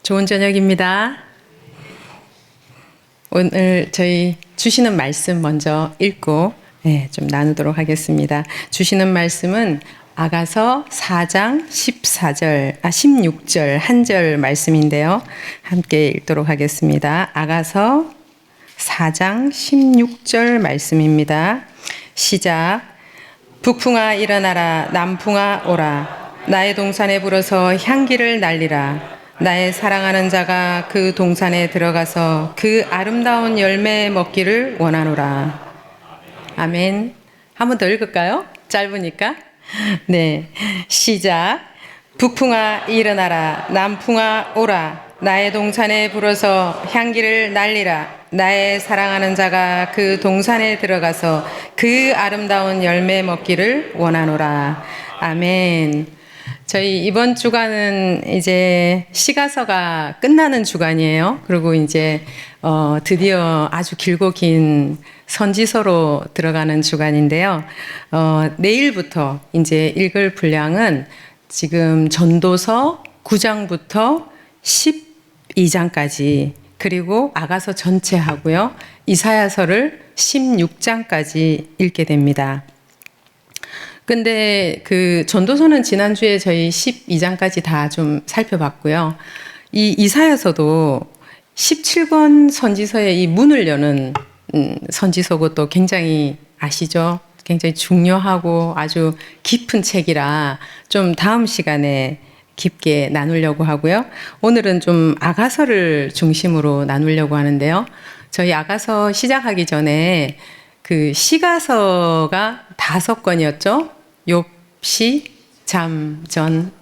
좋은 저녁입니다. 오늘 저희 주시는 말씀 먼저 읽고 좀 나누도록 하겠습니다. 주시는 말씀은 아가서 4장 16절 한 절 말씀인데요. 함께 읽도록 하겠습니다. 아가서 4장 16절 말씀입니다. 시작. 북풍아 일어나라, 남풍아 오라. 나의 동산에 불어서 향기를 날리라. 나의 사랑하는 자가 그 동산에 들어가서 그 아름다운 열매 먹기를 원하노라. 아멘. 한 번 더 읽을까요? 짧으니까. 네. 시작. 북풍아 일어나라, 남풍아 오라. 나의 동산에 불어서 향기를 날리라. 나의 사랑하는 자가 그 동산에 들어가서 그 아름다운 열매 먹기를 원하노라. 아멘. 저희 이번 주간은 이제 시가서가 끝나는 주간이에요. 그리고 이제 드디어 아주 길고 긴 선지서로 들어가는 주간인데요. 내일부터 이제 읽을 분량은 지금 전도서 9장부터 12장까지 그리고 아가서 전체 하고요. 이사야서를 16장까지 읽게 됩니다. 근데 그 전도서는 지난주에 저희 12장까지 다 좀 살펴봤고요. 이 이사야서도 17권 선지서의 이 문을 여는 선지서고 또 굉장히 아시죠? 굉장히 중요하고 아주 깊은 책이라 좀 다음 시간에 깊게 나누려고 하고요. 오늘은 좀 아가서를 중심으로 나누려고 하는데요. 저희 아가서 시작하기 전에 그 시가서가 5권이었죠. 욥시, 잠전,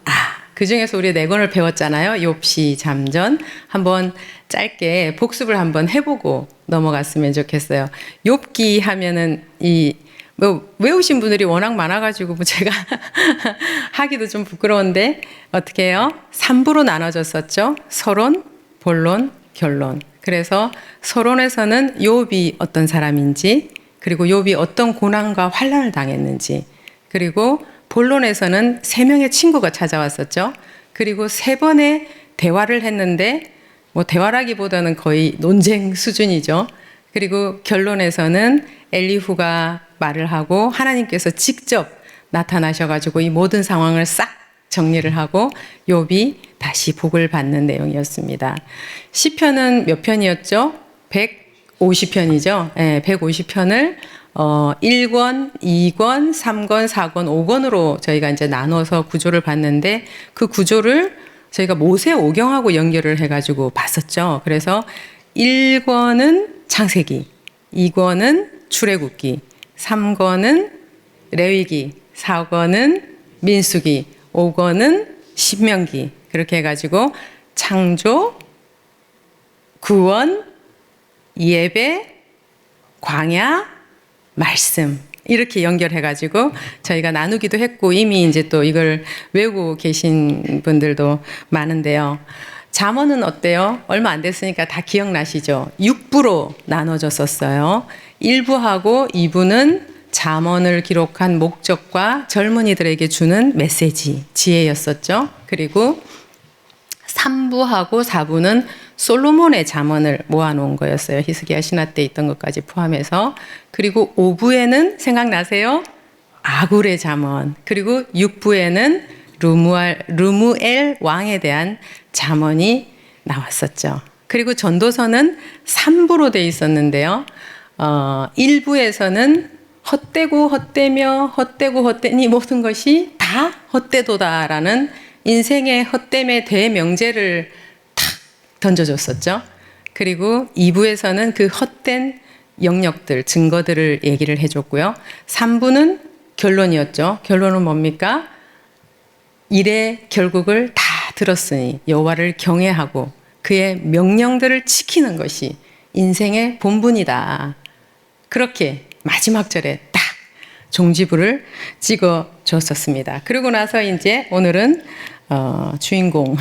그 중에서 우리 4권을 배웠잖아요. 욥시, 잠전. 한번 짧게 복습을 한번 해보고 넘어갔으면 좋겠어요. 욥기 하면은 외우신 분들이 워낙 많아가지고 제가 하기도 좀 부끄러운데 어떻게 해요? 3부로 나눠졌었죠. 서론, 본론, 결론. 그래서 서론에서는 욥이 어떤 사람인지, 그리고 욥이 어떤 고난과 환난을 당했는지, 그리고 본론에서는 3명의 친구가 찾아왔었죠. 그리고 3번의 대화를 했는데 대화라기보다는 거의 논쟁 수준이죠. 그리고 결론에서는 엘리후가 말을 하고 하나님께서 직접 나타나셔가지고 이 모든 상황을 싹 정리를 하고 욥이 다시 복을 받는 내용이었습니다. 시편은 몇 편이었죠? 150편이죠. 네, 150편을 1권, 2권, 3권, 4권, 5권으로 저희가 이제 나눠서 구조를 봤는데 그 구조를 저희가 모세 오경하고 연결을 해가지고 봤었죠. 그래서 1권은 창세기, 2권은 출애굽기, 3권은 레위기, 4권은 민수기, 5권은 신명기. 그렇게 해가지고 창조, 구원, 예배, 광야, 말씀 이렇게 연결해가지고 저희가 나누기도 했고 이미 이제 또 이걸 외우고 계신 분들도 많은데요. 잠언은 어때요? 얼마 안 됐으니까 다 기억나시죠? 6부로 나눠졌었어요. 1부하고 2부는 잠언을 기록한 목적과 젊은이들에게 주는 메시지, 지혜였었죠. 그리고 3부하고 4부는 솔로몬의 잠언을 모아놓은 거였어요. 히스기야 신화 때 있던 것까지 포함해서. 그리고 5부에는 생각나세요? 아굴의 잠언. 그리고 6부에는 르무엘 왕에 대한 잠언이 나왔었죠. 그리고 전도서는 3부로 돼 있었는데요. 1부에서는 헛되고 헛되며 헛되고 헛되니 모든 것이 다 헛되도다라는 인생의 헛됨의 대명제를 탁 던져줬었죠. 그리고 2부에서는 그 헛된 영역들, 증거들을 얘기를 해줬고요. 3부는 결론이었죠. 결론은 뭡니까? 일의 결국을 다 들었으니 여호와를 경외하고 그의 명령들을 지키는 것이 인생의 본분이다. 그렇게 마지막 절에 딱 종지부를 찍어 줬었습니다. 그러고 나서 이제 오늘은 주인공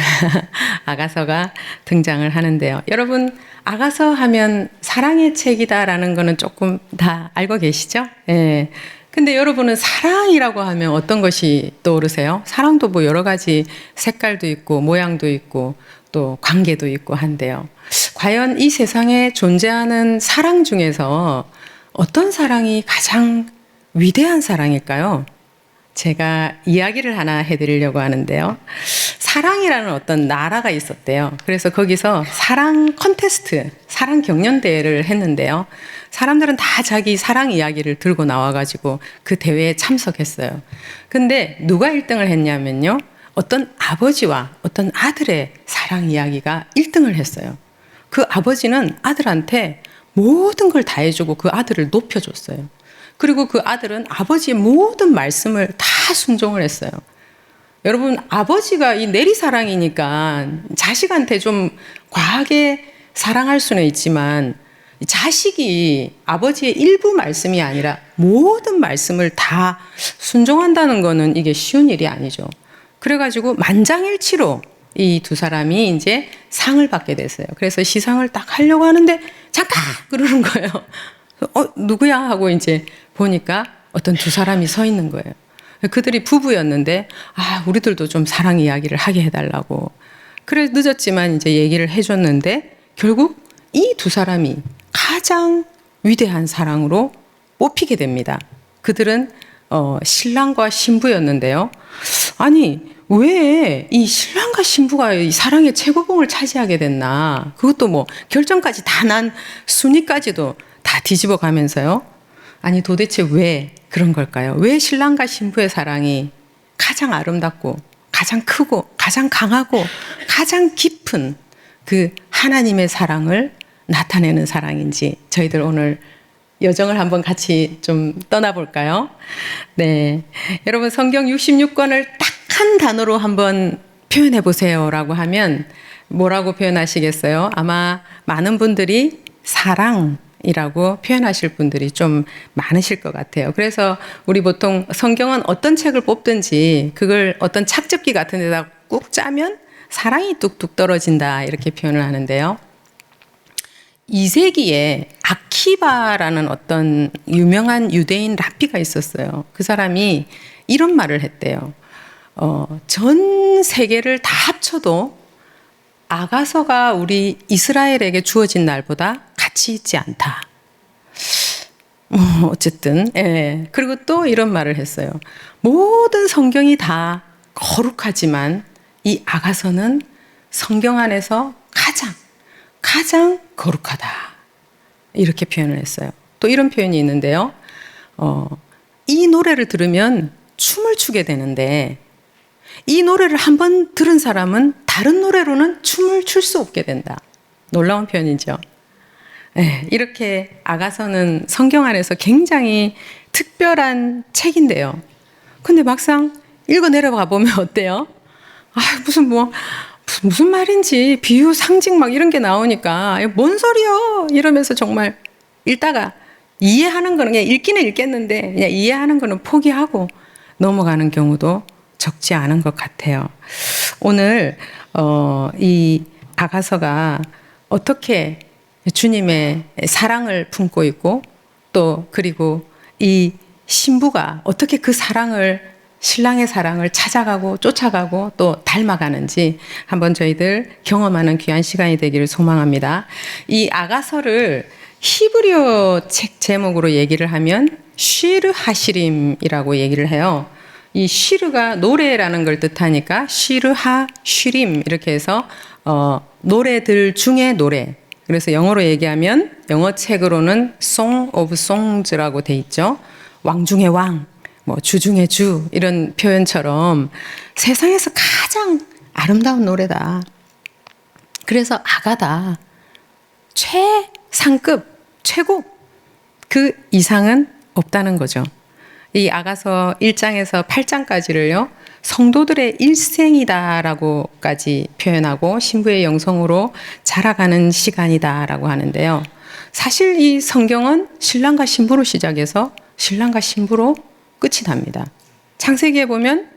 아가서가 등장을 하는데요. 여러분 아가서 하면 사랑의 책이다라는 거는 조금 다 알고 계시죠? 예. 근데 여러분은 사랑이라고 하면 어떤 것이 떠오르세요? 사랑도 뭐 여러 가지 색깔도 있고 모양도 있고 또 관계도 있고 한데요. 과연 이 세상에 존재하는 사랑 중에서 어떤 사랑이 가장 위대한 사랑일까요? 제가 이야기를 하나 해드리려고 하는데요. 사랑이라는 어떤 나라가 있었대요. 그래서 거기서 사랑 컨테스트, 사랑 경연대회를 했는데요. 사람들은 다 자기 사랑 이야기를 들고 나와가지고 그 대회에 참석했어요. 근데 누가 1등을 했냐면요. 어떤 아버지와 어떤 아들의 사랑 이야기가 1등을 했어요. 그 아버지는 아들한테 모든 걸 다 해주고 그 아들을 높여줬어요. 그리고 그 아들은 아버지의 모든 말씀을 다 순종을 했어요. 여러분, 아버지가 이 내리사랑이니까 자식한테 좀 과하게 사랑할 수는 있지만 자식이 아버지의 일부 말씀이 아니라 모든 말씀을 다 순종한다는 거는 이게 쉬운 일이 아니죠. 그래가지고 만장일치로 이 두 사람이 이제 상을 받게 됐어요. 그래서 시상을 딱 하려고 하는데 잠깐 그러는 거예요. 누구야 하고 이제 보니까 어떤 두 사람이 서 있는 거예요. 그들이 부부였는데 우리들도 좀 사랑 이야기를 하게 해달라고. 그래 늦었지만 이제 얘기를 해줬는데 결국 이 두 사람이 가장 위대한 사랑으로 뽑히게 됩니다. 그들은 신랑과 신부였는데요. 아니 왜 이 신랑과 신부가 이 사랑의 최고봉을 차지하게 됐나? 그것도 뭐 결정까지 다 난 순위까지도 다 뒤집어 가면서요. 아니 도대체 왜 그런 걸까요? 왜 신랑과 신부의 사랑이 가장 아름답고 가장 크고 가장 강하고 가장 깊은 그 하나님의 사랑을 나타내는 사랑인지 저희들 오늘 여정을 한번 같이 좀 떠나볼까요? 네. 여러분 성경 66권을 딱 한 단어로 한번 표현해 보세요라고 하면 뭐라고 표현하시겠어요? 아마 많은 분들이 사랑이라고 표현하실 분들이 좀 많으실 것 같아요. 그래서 우리 보통 성경은 어떤 책을 뽑든지 그걸 어떤 착즙기 같은 데다 꾹 짜면 사랑이 뚝뚝 떨어진다 이렇게 표현을 하는데요. 2세기에 아키바라는 어떤 유명한 유대인 랍비가 있었어요. 그 사람이 이런 말을 했대요. 전 세계를 다 합쳐도 아가서가 우리 이스라엘에게 주어진 날보다 가치 있지 않다. 어쨌든, 예. 그리고 또 이런 말을 했어요. 모든 성경이 다 거룩하지만 이 아가서는 성경 안에서 가장 거룩하다. 이렇게 표현을 했어요. 또 이런 표현이 있는데요. 이 노래를 들으면 춤을 추게 되는데 이 노래를 한번 들은 사람은 다른 노래로는 춤을 출 수 없게 된다. 놀라운 표현이죠. 네, 이렇게 아가서는 성경 안에서 굉장히 특별한 책인데요. 근데 막상 읽어 내려가 보면 어때요? 무슨 말인지 비유, 상징 막 이런 게 나오니까 뭔 소리요? 이러면서 정말 읽다가 이해하는 거는 그냥 읽기는 읽겠는데 그냥 이해하는 거는 포기하고 넘어가는 경우도 적지 않은 것 같아요. 오늘 이 아가서가 어떻게 주님의 사랑을 품고 있고 또 그리고 이 신부가 어떻게 그 사랑을 신랑의 사랑을 찾아가고 쫓아가고 또 닮아가는지 한번 저희들 경험하는 귀한 시간이 되기를 소망합니다. 이 아가서를 히브리어 책 제목으로 얘기를 하면 쉬르 하시림이라고 얘기를 해요. 이 쉬르가 노래라는 걸 뜻하니까 쉬르 하쉬림 이렇게 해서 노래들 중에 노래. 그래서 영어로 얘기하면 영어 책으로는 Song of Songs라고 돼 있죠. 왕 중의 왕, 주 중의 주 이런 표현처럼 세상에서 가장 아름다운 노래다. 그래서 아가다. 최상급, 최고. 그 이상은 없다는 거죠. 이 아가서 1장에서 8장까지를요. 성도들의 일생이다라고까지 표현하고 신부의 영성으로 자라가는 시간이다라고 하는데요. 사실 이 성경은 신랑과 신부로 시작해서 신랑과 신부로 끝이 납니다. 창세기에 보면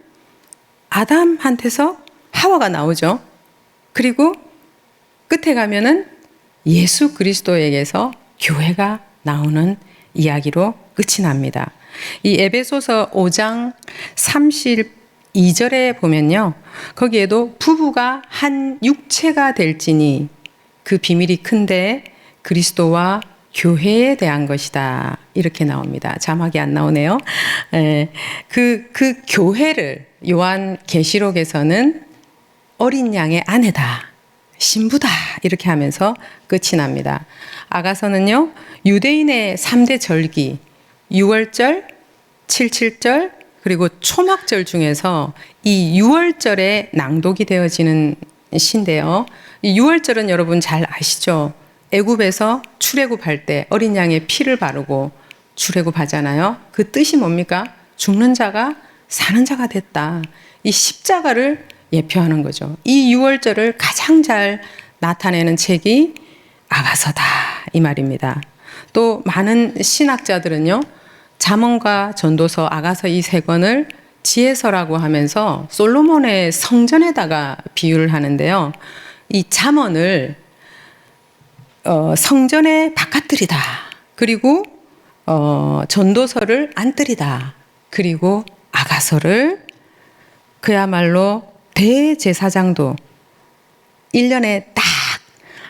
아담한테서 하와가 나오죠. 그리고 끝에 가면은 예수 그리스도에게서 교회가 나오는 이야기로 끝이 납니다. 이 에베소서 5장 32 2절에 보면요. 거기에도 부부가 한 육체가 될지니 그 비밀이 큰데 그리스도와 교회에 대한 것이다. 이렇게 나옵니다. 자막이 안 나오네요. 그 교회를 요한 계시록에서는 어린 양의 아내다. 신부다. 이렇게 하면서 끝이 납니다. 아가서는요. 유대인의 3대 절기 6월절, 77절 그리고 초막절 중에서 이 6월절에 낭독이 되어지는 시인데요. 이 6월절은 여러분 잘 아시죠? 애굽에서 출애굽할 때 어린 양의 피를 바르고 출애굽하잖아요. 그 뜻이 뭡니까? 죽는 자가 사는 자가 됐다. 이 십자가를 예표하는 거죠. 이 6월절을 가장 잘 나타내는 책이 아가서다 이 말입니다. 또 많은 신학자들은요. 잠언과 전도서, 아가서 이 세 권을 지혜서라고 하면서 솔로몬의 성전에다가 비유를 하는데요. 이 잠언을 성전의 바깥들이다. 그리고 전도서를 안뜰이다. 그리고 아가서를 그야말로 대제사장도 1년에 딱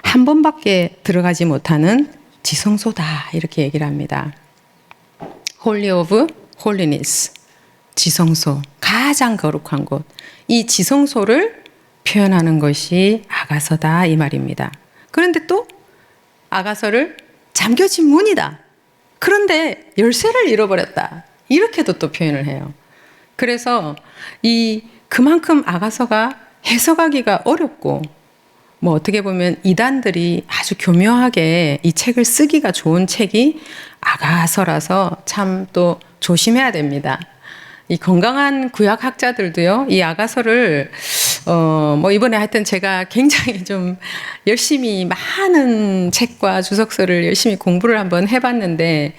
한 번밖에 들어가지 못하는 지성소다. 이렇게 얘기를 합니다. Holy of Holiness. 지성소. 가장 거룩한 곳. 이 지성소를 표현하는 것이 아가서다. 이 말입니다. 그런데 또 아가서를 잠겨진 문이다. 그런데 열쇠를 잃어버렸다. 이렇게도 또 표현을 해요. 그래서 그만큼 아가서가 해석하기가 어렵고 뭐 어떻게 보면 이단들이 아주 교묘하게 이 책을 쓰기가 좋은 책이 아가서라서 참 또 조심해야 됩니다. 이 건강한 구약학자들도요, 이 아가서를 뭐 이번에 하여튼 제가 굉장히 좀 열심히 많은 책과 주석서를 열심히 공부를 한번 해봤는데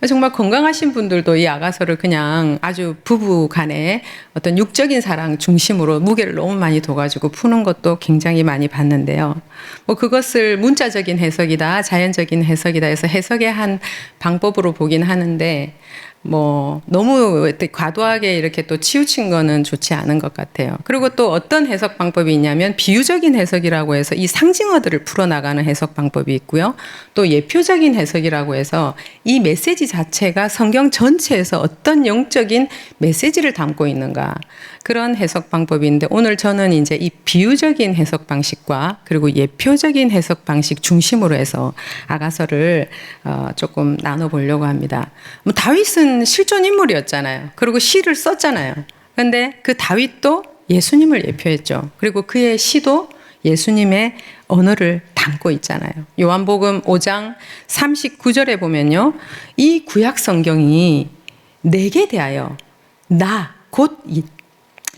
정말 건강하신 분들도 이 아가서를 그냥 아주 부부 간의 어떤 육적인 사랑 중심으로 무게를 너무 많이 둬가지고 푸는 것도 굉장히 많이 봤는데요. 뭐 그것을 문자적인 해석이다, 자연적인 해석이다 해서 해석의 한 방법으로 보긴 하는데 뭐 너무 과도하게 이렇게 또 치우친 거는 좋지 않은 것 같아요. 그리고 또 어떤 해석 방법이 있냐면 비유적인 해석이라고 해서 이 상징어들을 풀어나가는 해석 방법이 있고요. 또 예표적인 해석이라고 해서 이 메시지 자체가 성경 전체에서 어떤 영적인 메시지를 담고 있는가 그런 해석 방법이 있는데 오늘 저는 이제 이 비유적인 해석 방식과 그리고 예표적인 해석 방식 중심으로 해서 아가서를 조금 나눠보려고 합니다. 뭐 다윗은 실존 인물이었잖아요. 그리고 시를 썼잖아요. 그런데 그 다윗도 예수님을 예표했죠. 그리고 그의 시도 예수님의 언어를 담고 있잖아요. 요한복음 5장 39절에 보면요. 이 구약 성경이 내게 대하여 곧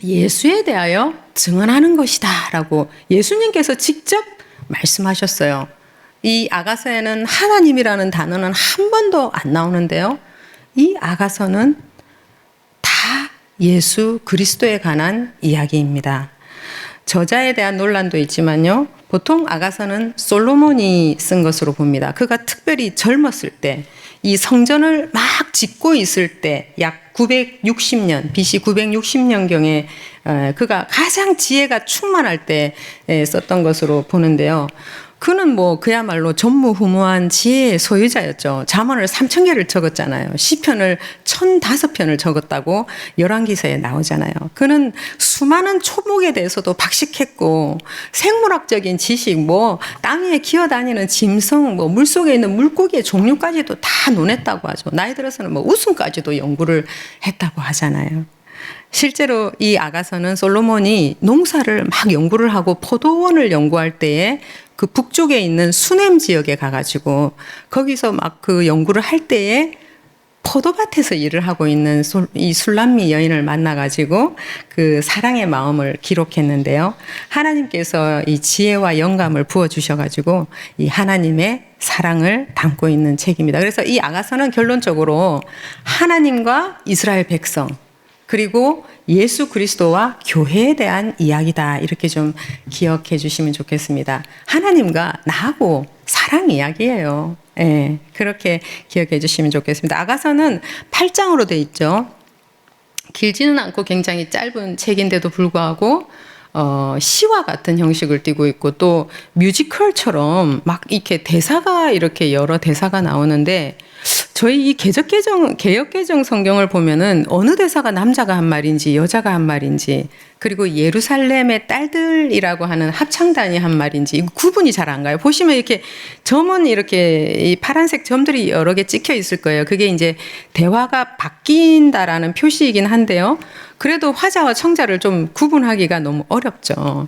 예수에 대하여 증언하는 것이다 라고 예수님께서 직접 말씀하셨어요. 이 아가서에는 하나님이라는 단어는 한 번도 안 나오는데요. 이 아가서는 다 예수 그리스도에 관한 이야기입니다. 저자에 대한 논란도 있지만요. 보통 아가서는 솔로몬이 쓴 것으로 봅니다. 그가 특별히 젊었을 때, 이 성전을 막 짓고 있을 때, 약 960년, BC 960년경에 그가 가장 지혜가 충만할 때 썼던 것으로 보는데요. 그는 뭐 그야말로 전무후무한 지혜의 소유자였죠. 잠언을 3,000개를 적었잖아요. 시편을 1,005편을 적었다고 열왕기서에 나오잖아요. 그는 수많은 초목에 대해서도 박식했고 생물학적인 지식, 뭐 땅 위에 기어다니는 짐승, 뭐 물속에 있는 물고기의 종류까지도 다 논했다고 하죠. 나이 들어서는 뭐 우승까지도 연구를 했다고 하잖아요. 실제로 이 아가서는 솔로몬이 농사를 막 연구를 하고 포도원을 연구할 때에 그 북쪽에 있는 수넴 지역에 가가지고 거기서 막 그 연구를 할 때에 포도밭에서 일을 하고 있는 이 술람미 여인을 만나가지고 그 사랑의 마음을 기록했는데요. 하나님께서 이 지혜와 영감을 부어주셔가지고 이 하나님의 사랑을 담고 있는 책입니다. 그래서 이 아가서는 결론적으로 하나님과 이스라엘 백성 그리고 예수 그리스도와 교회에 대한 이야기다. 이렇게 좀 기억해 주시면 좋겠습니다. 하나님과 나하고 사랑 이야기예요. 예, 그렇게 기억해 주시면 좋겠습니다. 아가서는 8장으로 돼 있죠. 길지는 않고 굉장히 짧은 책인데도 불구하고 시와 같은 형식을 띠고 있고 또 뮤지컬처럼 막 이렇게 대사가 이렇게 여러 대사가 나오는데 저희 이 개역개정 성경을 보면은 어느 대사가 남자가 한 말인지 여자가 한 말인지 그리고 예루살렘의 딸들이라고 하는 합창단이 한 말인지 이거 구분이 잘 안 가요. 보시면 이렇게 점은 이렇게 이 파란색 점들이 여러 개 찍혀 있을 거예요. 그게 이제 대화가 바뀐다라는 표시이긴 한데요. 그래도 화자와 청자를 좀 구분하기가 너무 어렵죠.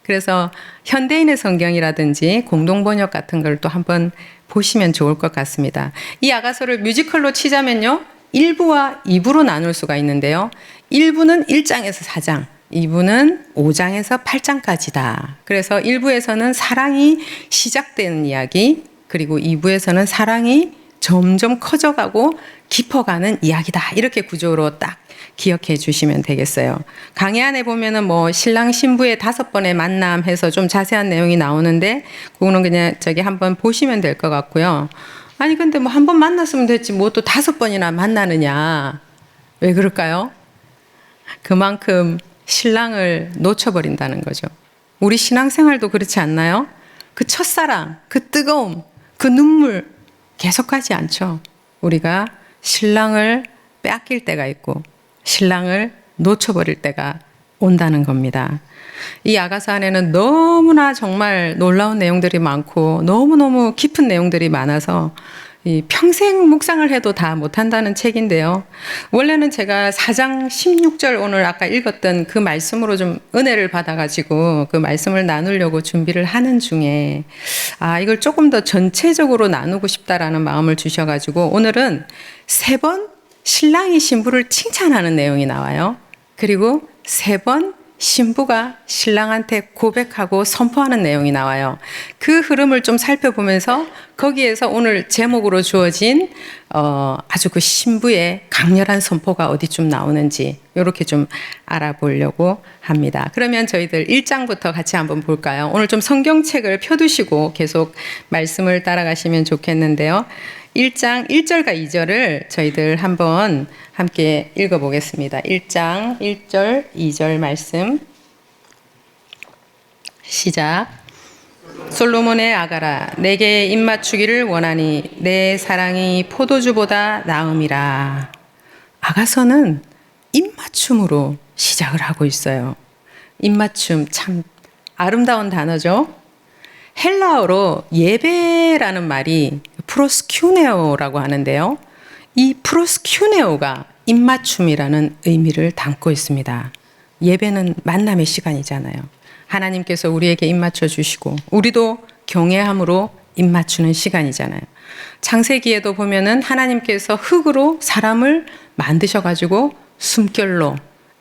그래서 현대인의 성경이라든지 공동번역 같은 걸 또 한번 보시면 좋을 것 같습니다. 이 아가서를 뮤지컬로 치자면요. 1부와 2부로 나눌 수가 있는데요. 1부는 1장에서 4장, 2부는 5장에서 8장까지다. 그래서 1부에서는 사랑이 시작되는 이야기, 그리고 2부에서는 사랑이 점점 커져가고 깊어가는 이야기다. 이렇게 구조로 딱 기억해 주시면 되겠어요. 강의 안에 보면은 뭐 신랑 신부의 5번의 만남 해서 좀 자세한 내용이 나오는데 그거는 그냥 저기 한번 보시면 될 것 같고요. 아니 근데 뭐 한 번 만났으면 됐지 뭐 또 5번이나 만나느냐. 왜 그럴까요? 그만큼 신랑을 놓쳐버린다는 거죠. 우리 신앙생활도 그렇지 않나요? 그 첫사랑, 그 뜨거움, 그 눈물 계속하지 않죠. 우리가 신랑을 빼앗길 때가 있고 신랑을 놓쳐버릴 때가 온다는 겁니다. 이 아가서 안에는 너무나 정말 놀라운 내용들이 많고 너무너무 깊은 내용들이 많아서 평생 묵상을 해도 다 못한다는 책인데요. 원래는 제가 4장 16절 오늘 아까 읽었던 그 말씀으로 좀 은혜를 받아가지고 그 말씀을 나누려고 준비를 하는 중에 이걸 조금 더 전체적으로 나누고 싶다라는 마음을 주셔가지고 오늘은 3번 신랑이 신부를 칭찬하는 내용이 나와요. 그리고 3번 신부가 신랑한테 고백하고 선포하는 내용이 나와요. 그 흐름을 좀 살펴보면서 거기에서 오늘 제목으로 주어진 아주 그 신부의 강렬한 선포가 어디쯤 나오는지 이렇게 좀 알아보려고 합니다. 그러면 저희들 1장부터 같이 한번 볼까요? 오늘 좀 성경책을 펴두시고 계속 말씀을 따라가시면 좋겠는데요. 1장 1절과 2절을 저희들 한번 함께 읽어보겠습니다. 1장 1절 2절 말씀 시작. 솔로몬의 아가라 내게 입맞추기를 원하니 내 사랑이 포도주보다 나음이라. 아가서는 입맞춤으로 시작을 하고 있어요. 입맞춤 참 아름다운 단어죠. 헬라어로 예배라는 말이 프로스큐네오라고 하는데요. 이 프로스큐네오가 입맞춤이라는 의미를 담고 있습니다. 예배는 만남의 시간이잖아요. 하나님께서 우리에게 입맞춰 주시고 우리도 경외함으로 입맞추는 시간이잖아요. 창세기에도 보면은 하나님께서 흙으로 사람을 만드셔가지고 숨결로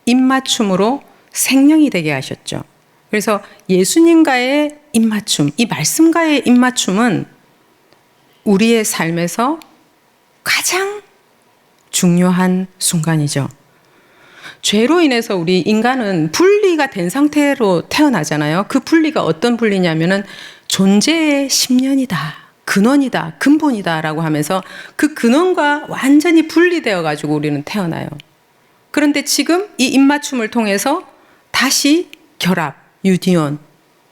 입맞춤으로 생명이 되게 하셨죠. 그래서 예수님과의 입맞춤, 이 말씀과의 입맞춤은 우리의 삶에서 가장 중요한 순간이죠. 죄로 인해서 우리 인간은 분리가 된 상태로 태어나잖아요. 그 분리가 어떤 분리냐면은 존재의 심연이다, 근원이다, 근본이다 라고 하면서 그 근원과 완전히 분리되어 가지고 우리는 태어나요. 그런데 지금 이 입맞춤을 통해서 다시 결합, 유니온,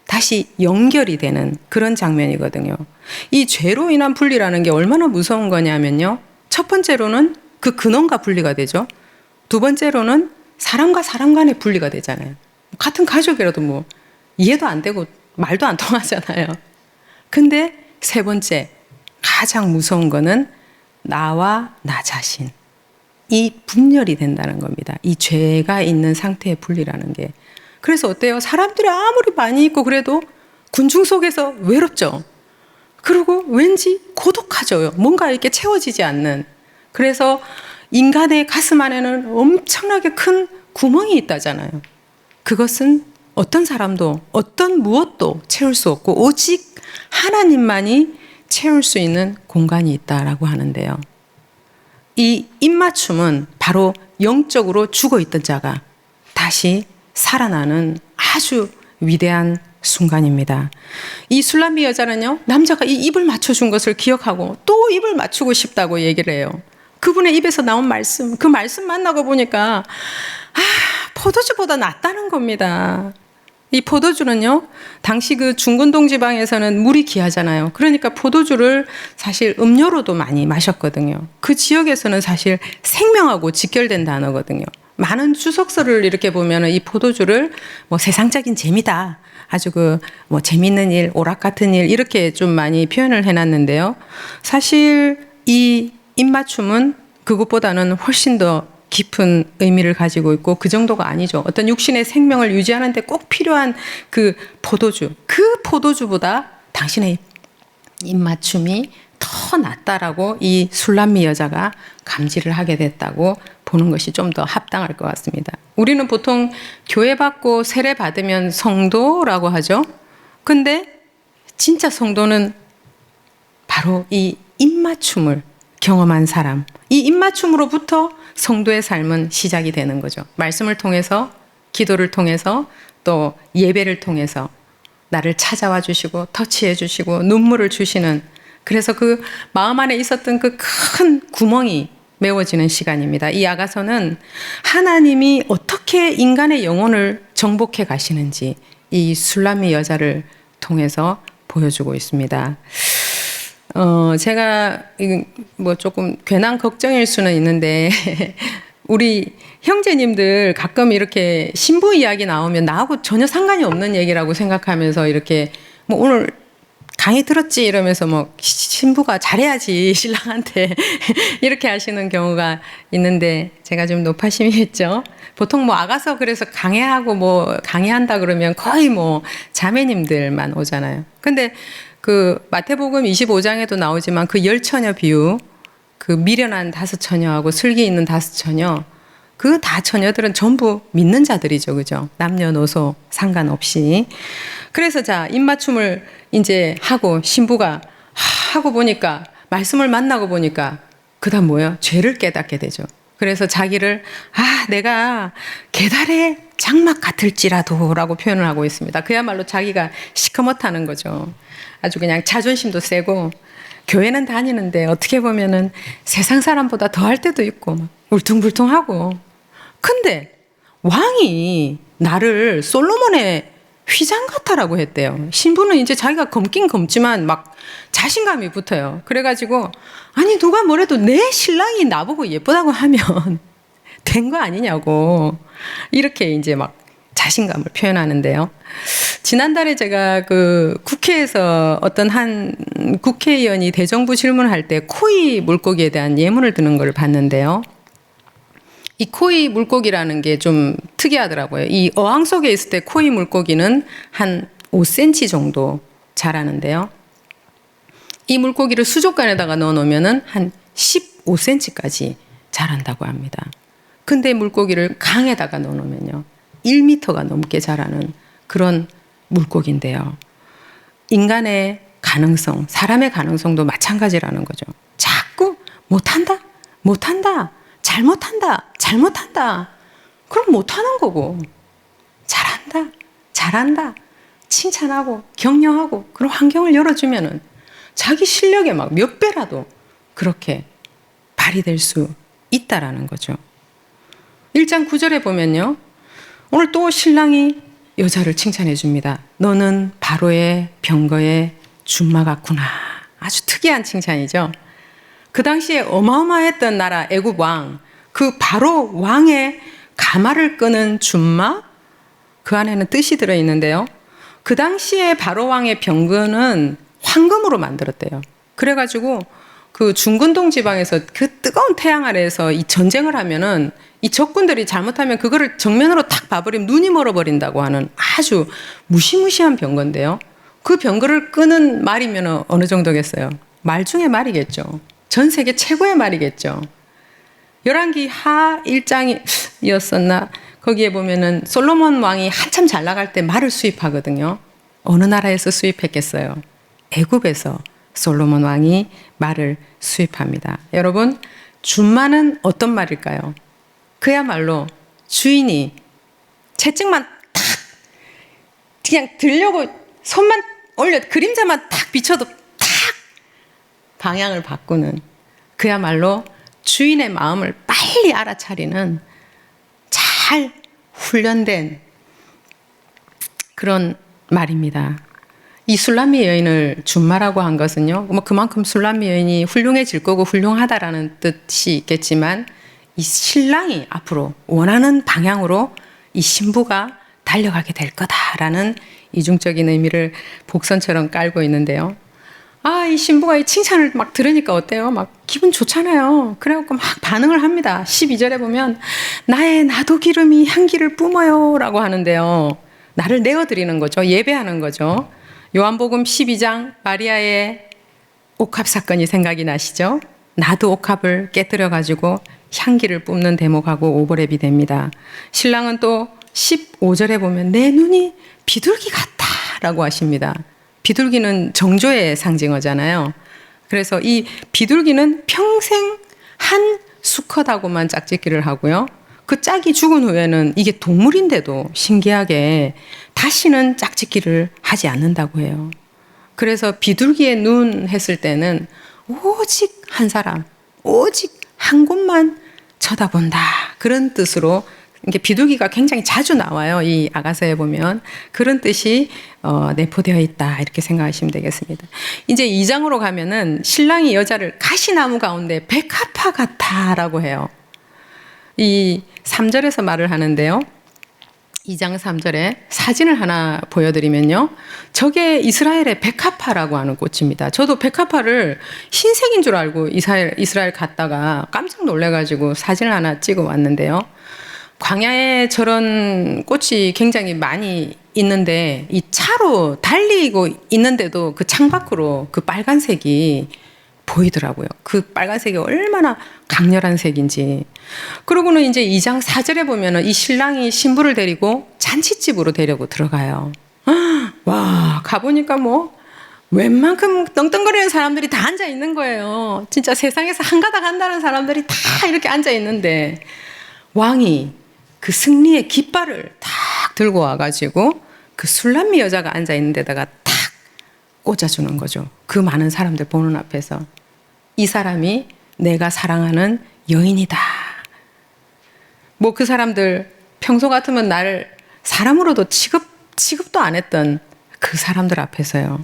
다시 연결이 되는 그런 장면이거든요. 이 죄로 인한 분리라는 게 얼마나 무서운 거냐면요. 첫 번째로는 그 근원과 분리가 되죠. 두 번째로는 사람과 사람 간의 분리가 되잖아요. 같은 가족이라도 뭐 이해도 안 되고 말도 안 통하잖아요. 근데 세 번째, 가장 무서운 거는 나와 나 자신. 이 분열이 된다는 겁니다. 이 죄가 있는 상태의 분리라는 게. 그래서 어때요? 사람들이 아무리 많이 있고 그래도 군중 속에서 외롭죠. 그리고 왠지 고독하죠. 뭔가 이렇게 채워지지 않는. 그래서 인간의 가슴 안에는 엄청나게 큰 구멍이 있다잖아요. 그것은 어떤 사람도 어떤 무엇도 채울 수 없고 오직 하나님만이 채울 수 있는 공간이 있다라고 하는데요. 이 입맞춤은 바로 영적으로 죽어있던 자가 다시 살아나는 아주 위대한 순간입니다. 이 술람비 여자는요, 남자가 이 입을 맞춰준 것을 기억하고 또 입을 맞추고 싶다고 얘기를 해요. 그분의 입에서 나온 말씀, 그 말씀 만나고 보니까 포도주보다 낫다는 겁니다. 이 포도주는요, 당시 그 중근동 지방에서는 물이 귀하잖아요. 그러니까 포도주를 사실 음료로도 많이 마셨거든요. 그 지역에서는 사실 생명하고 직결된 단어거든요. 많은 주석서를 이렇게 보면 이 포도주를 뭐 세상적인 재미다, 아주 그 뭐 재밌는 일, 오락 같은 일, 이렇게 좀 많이 표현을 해놨는데요. 사실 이 입맞춤은 그것보다는 훨씬 더 깊은 의미를 가지고 있고, 그 정도가 아니죠. 어떤 육신의 생명을 유지하는 데 꼭 필요한 그 포도주, 그 포도주보다 당신의 입맞춤이 더 낫다라고 이 술람미 여자가 감지를 하게 됐다고 보는 것이 좀 더 합당할 것 같습니다. 우리는 보통 교회 받고 세례 받으면 성도라고 하죠. 근데 진짜 성도는 바로 이 입맞춤을 경험한 사람, 이 입맞춤으로부터 성도의 삶은 시작이 되는 거죠. 말씀을 통해서, 기도를 통해서, 또 예배를 통해서 나를 찾아와 주시고 터치해 주시고 눈물을 주시는, 그래서 그 마음 안에 있었던 그 큰 구멍이 메워지는 시간입니다. 이 아가서는 하나님이 어떻게 인간의 영혼을 정복해 가시는지 이 술람미 여자를 통해서 보여주고 있습니다. 제가 뭐 조금 괜한 걱정일 수는 있는데 우리 형제님들 가끔 이렇게 신부 이야기 나오면 나하고 전혀 상관이 없는 얘기라고 생각하면서 이렇게 뭐 오늘 강의 들었지 이러면서 뭐 신부가 잘해야지 신랑한테 이렇게 하시는 경우가 있는데, 제가 좀 노파심이겠죠. 보통 뭐 아가서 그래서 강해하고 뭐 강의한다 그러면 거의 뭐 자매님들만 오잖아요. 근데 그 마태복음 25장에도 나오지만 그 10처녀 비유, 그 미련한 5처녀하고 슬기 있는 5처녀, 그 다 처녀들은 전부 믿는 자들이죠. 그죠? 남녀노소 상관없이. 그래서 자, 입맞춤을 이제 하고 신부가 하고 보니까, 말씀을 만나고 보니까 그다음 뭐예요? 죄를 깨닫게 되죠. 그래서 자기를 내가 계달의 장막 같을지라도 라고 표현을 하고 있습니다. 그야말로 자기가 시커멓다는 거죠. 아주 그냥 자존심도 세고, 교회는 다니는데 어떻게 보면은 세상 사람보다 더 할 때도 있고 막 울퉁불퉁하고. 근데 왕이 나를 솔로몬의 휘장 같아라고 했대요. 신부는 이제 자기가 검긴 검지만 막 자신감이 붙어요. 그래가지고 아니 누가 뭐래도 내 신랑이 나보고 예쁘다고 하면 된 거 아니냐고 이렇게 이제 막 자신감을 표현하는데요. 지난달에 제가 그 국회에서 어떤 한 국회의원이 대정부 질문할 때 코이 물고기에 대한 예문을 드는 걸 봤는데요. 이 코이 물고기라는 게 좀 특이하더라고요. 이 어항 속에 있을 때 코이 물고기는 한 5cm 정도 자라는데요. 이 물고기를 수족관에다가 넣어놓으면 한 15cm까지 자란다고 합니다. 근데 물고기를 강에다가 넣어놓으면요 1m가 넘게 자라는 그런 물고기인데요. 인간의 가능성, 사람의 가능성도 마찬가지라는 거죠. 자꾸 못한다, 못한다, 잘못한다, 잘못한다. 그럼 못하는 거고, 잘한다, 잘한다, 칭찬하고 격려하고 그런 환경을 열어주면은 자기 실력의 막 몇 배라도 그렇게 발휘될 수 있다라는 거죠. 1장 9절에 보면요. 오늘 또 신랑이 여자를 칭찬해 줍니다. 너는 바로의 병거의 준마 같구나. 아주 특이한 칭찬이죠. 그 당시에 어마어마했던 나라 애굽 왕, 그 바로 왕의 가마를 끄는 준마, 그 안에는 뜻이 들어있는데요. 그 당시에 바로 왕의 병거는 황금으로 만들었대요. 그래가지고 그 중근동 지방에서 그 뜨거운 태양 아래에서 이 전쟁을 하면은 이 적군들이 잘못하면 그거를 정면으로 탁 봐버리면 눈이 멀어버린다고 하는 아주 무시무시한 병거인데요. 그 병거를 끄는 말이면 어느 정도겠어요? 말 중에 말이겠죠. 전 세계 최고의 말이겠죠. 열왕기 하 1장이었었나? 거기에 보면은 솔로몬 왕이 한참 잘 나갈 때 말을 수입하거든요. 어느 나라에서 수입했겠어요? 애굽에서 솔로몬 왕이 말을 수입합니다. 여러분, 준마는 어떤 말일까요? 그야말로 주인이 채찍만 탁 그냥 들려고 손만 올려 그림자만 탁 비춰도 탁 방향을 바꾸는, 그야말로 주인의 마음을 빨리 알아차리는 잘 훈련된 그런 말입니다. 이 술람미 여인을 준마라고 한 것은요, 뭐 그만큼 술람미 여인이 훌륭해질 거고 훌륭하다라는 뜻이 있겠지만, 이 신랑이 앞으로 원하는 방향으로 이 신부가 달려가게 될 거다라는 이중적인 의미를 복선처럼 깔고 있는데요. 이 신부가 이 칭찬을 막 들으니까 어때요? 막 기분 좋잖아요. 그래갖고 막 반응을 합니다. 12절에 보면 나의 나도 기름이 향기를 뿜어요 라고 하는데요. 나를 내어드리는 거죠. 예배하는 거죠. 요한복음 12장 마리아의 옥합 사건이 생각이 나시죠? 나도 옥합을 깨뜨려가지고 향기를 뿜는 대목하고 오버랩이 됩니다. 신랑은 또 15절에 보면 내 눈이 비둘기 같다라고 하십니다. 비둘기는 정조의 상징어잖아요. 그래서 이 비둘기는 평생 한 수컷하고만 짝짓기를 하고요. 그 짝이 죽은 후에는 이게 동물인데도 신기하게 다시는 짝짓기를 하지 않는다고 해요. 그래서 비둘기의 눈 했을 때는 오직 한 사람, 오직 한 곳만 쳐다본다. 그런 뜻으로 이게 비둘기가 굉장히 자주 나와요. 이 아가서에 보면 그런 뜻이 내포되어 있다 이렇게 생각하시면 되겠습니다. 이제 2장으로 가면은 신랑이 여자를 가시나무 가운데 백합화 같다라고 해요. 이 3절에서 말을 하는데요. 2장 3절에 사진을 하나 보여드리면요. 저게 이스라엘의 백합화라고 하는 꽃입니다. 저도 백합화를 흰색인 줄 알고 이스라엘 갔다가 깜짝 놀래가지고 사진을 하나 찍어 왔는데요. 광야에 저런 꽃이 굉장히 많이 있는데 이 차로 달리고 있는데도 그 창밖으로 그 빨간색이 보이더라고요. 그 빨간색이 얼마나 강렬한 색인지. 그러고는 이제 2장 4절에 보면은 이 신랑이 신부를 데리고 잔치집으로 데리고 들어가요. 와, 가보니까 뭐 웬만큼 떵떵거리는 사람들이 다 앉아 있는 거예요. 진짜 세상에서 한가닥 한다는 사람들이 다 이렇게 앉아 있는데 왕이 그 승리의 깃발을 탁 들고 와가지고 그 술람미 여자가 앉아 있는 데다가 탁 꽂아주는 거죠. 그 많은 사람들 보는 앞에서. 이 사람이 내가 사랑하는 여인이다. 뭐 그 사람들 평소 같으면 나를 사람으로도 취급도 안 했던 그 사람들 앞에서요.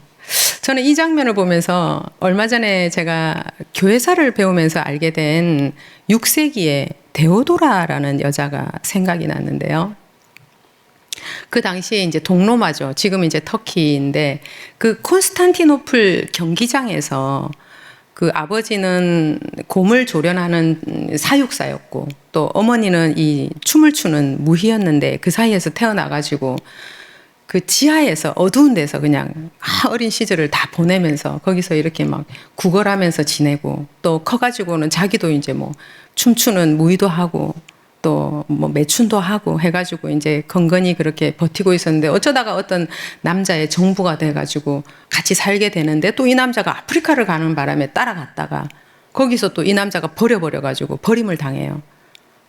저는 이 장면을 보면서 얼마 전에 제가 교회사를 배우면서 알게 된 6세기의 데오도라라는 여자가 생각이 났는데요. 그 당시에 이제 동로마죠. 지금 이제 터키인데 그 콘스탄티노플 경기장에서 그 아버지는 곰을 조련하는 사육사였고 또 어머니는 이 춤을 추는 무희였는데 그 사이에서 태어나가지고 그 지하에서 어두운 데서 그냥 어린 시절을 다 보내면서 거기서 이렇게 막 구걸하면서 지내고 또 커가지고는 자기도 이제 뭐 춤추는 무희도 하고 또 뭐 매춘도 하고 해가지고 이제 건건히 그렇게 버티고 있었는데 어쩌다가 어떤 남자의 정부가 돼가지고 같이 살게 되는데 또 이 남자가 아프리카를 가는 바람에 따라갔다가 거기서 또 이 남자가 버려가지고 버림을 당해요.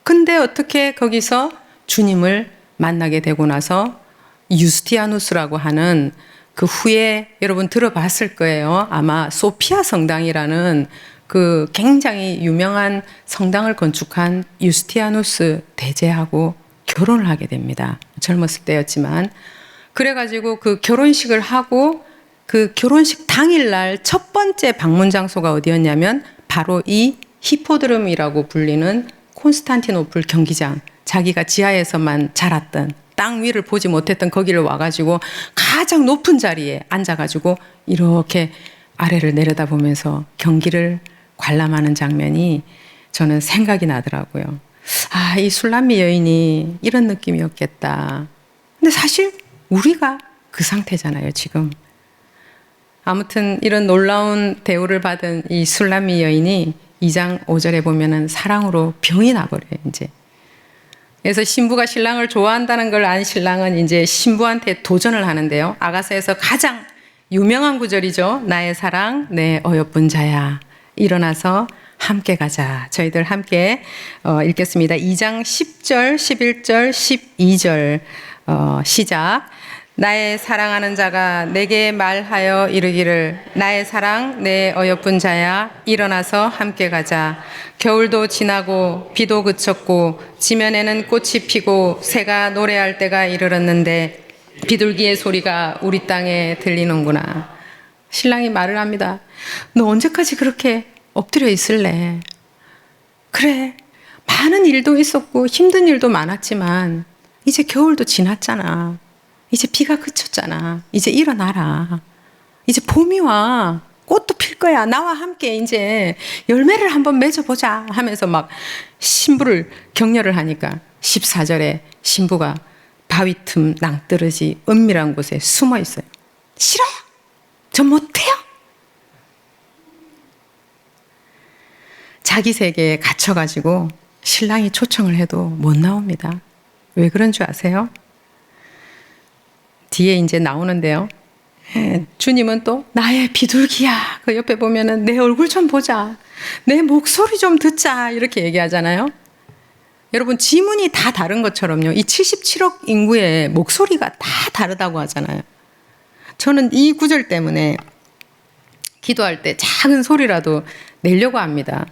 근데 어떻게 거기서 주님을 만나게 되고 나서 유스티아누스라고 하는 그 후에 여러분 들어봤을 거예요. 아마 소피아 성당이라는 그 굉장히 유명한 성당을 건축한 유스티아누스 대제하고 결혼을 하게 됩니다. 젊었을 때였지만. 그래가지고 그 결혼식을 하고 그 결혼식 당일날 첫 번째 방문 장소가 어디였냐면 바로 이 히포드롬이라고 불리는 콘스탄티노플 경기장. 자기가 지하에서만 자랐던 땅 위를 보지 못했던 거기를 와가지고 가장 높은 자리에 앉아가지고 이렇게 아래를 내려다보면서 경기를 관람하는 장면이 저는 생각이 나더라고요. 이 술람미 여인이 이런 느낌이었겠다. 근데 사실 우리가 그 상태잖아요, 지금. 아무튼 이런 놀라운 대우를 받은 이 술람미 여인이 2장 5절에 보면은 사랑으로 병이 나버려요, 이제. 그래서 신부가 신랑을 좋아한다는 걸 안 신랑은 이제 신부한테 도전을 하는데요. 아가서에서 가장 유명한 구절이죠. 나의 사랑, 내 어여쁜 자야. 일어나서 함께 가자. 저희들 함께 읽겠습니다. 2장 10절, 11절, 12절 시작. 나의 사랑하는 자가 내게 말하여 이르기를 나의 사랑 내 어여쁜 자야 일어나서 함께 가자. 겨울도 지나고 비도 그쳤고 지면에는 꽃이 피고 새가 노래할 때가 이르렀는데 비둘기의 소리가 우리 땅에 들리는구나. 신랑이 말을 합니다. 너 언제까지 그렇게 엎드려 있을래? 그래, 많은 일도 있었고 힘든 일도 많았지만 이제 겨울도 지났잖아. 이제 비가 그쳤잖아. 이제 일어나라. 이제 봄이 와. 꽃도 필 거야. 나와 함께 이제 열매를 한번 맺어보자 하면서 막 신부를 격려를 하니까 14절에 신부가 바위 틈 낭떠러지 은밀한 곳에 숨어 있어요. 싫어요. 저 못해요. 자기 세계에 갇혀가지고 신랑이 초청을 해도 못 나옵니다. 왜 그런 줄 아세요? 뒤에 이제 나오는데요. 주님은 또 나의 비둘기야. 그 옆에 보면은 내 얼굴 좀 보자. 내 목소리 좀 듣자. 이렇게 얘기하잖아요. 여러분 지문이 다 다른 것처럼요. 이 77억 인구의 목소리가 다 다르다고 하잖아요. 저는 이 구절 때문에 기도할 때 작은 소리라도 내려고 합니다.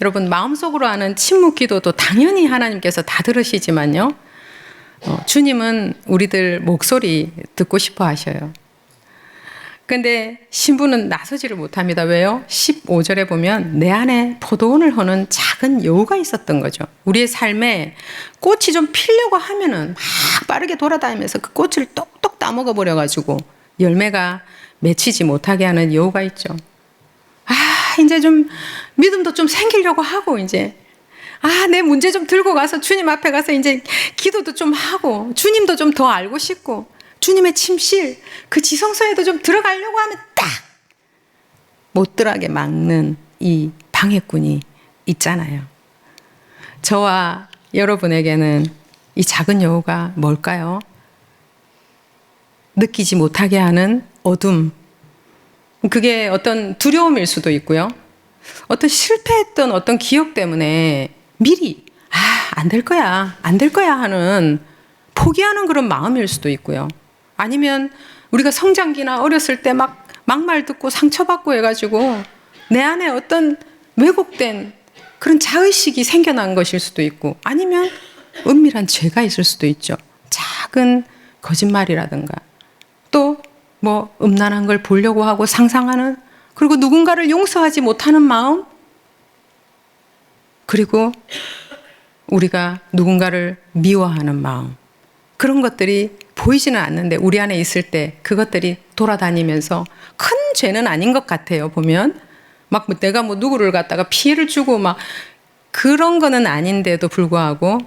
여러분 마음속으로 하는 침묵 기도도 당연히 하나님께서 다 들으시지만요. 주님은 우리들 목소리 듣고 싶어 하셔요. 근데 신부는 나서지를 못합니다. 왜요? 15절에 보면 내 안에 포도원을 허는 작은 여우가 있었던 거죠. 우리의 삶에 꽃이 좀 피려고 하면은 막 빠르게 돌아다니면서 그 꽃을 똑똑 따먹어 버려가지고 열매가 맺히지 못하게 하는 여우가 있죠. 이제 좀 믿음도 좀 생기려고 하고 이제 내 문제 좀 들고 가서 주님 앞에 가서 이제 기도도 좀 하고 주님도 좀 더 알고 싶고 주님의 침실 그 지성소에도 좀 들어가려고 하면 딱 못 들어가게 막는 이 방해꾼이 있잖아요. 저와 여러분에게는 이 작은 여우가 뭘까요? 느끼지 못하게 하는 어둠. 그게 어떤 두려움일 수도 있고요. 어떤 실패했던 어떤 기억 때문에 미리 안 될 거야, 안 될 거야 하는 포기하는 그런 마음일 수도 있고요. 아니면 우리가 성장기나 어렸을 때 막 막말 듣고 상처받고 해가지고 내 안에 어떤 왜곡된 그런 자의식이 생겨난 것일 수도 있고 아니면 은밀한 죄가 있을 수도 있죠. 작은 거짓말이라든가 또 뭐 음란한 걸 보려고 하고 상상하는 그리고 누군가를 용서하지 못하는 마음 그리고 우리가 누군가를 미워하는 마음 그런 것들이 보이지는 않는데 우리 안에 있을 때 그것들이 돌아다니면서 큰 죄는 아닌 것 같아요. 보면 막 내가 뭐 누구를 갖다가 피해를 주고 막 그런 거는 아닌데도 불구하고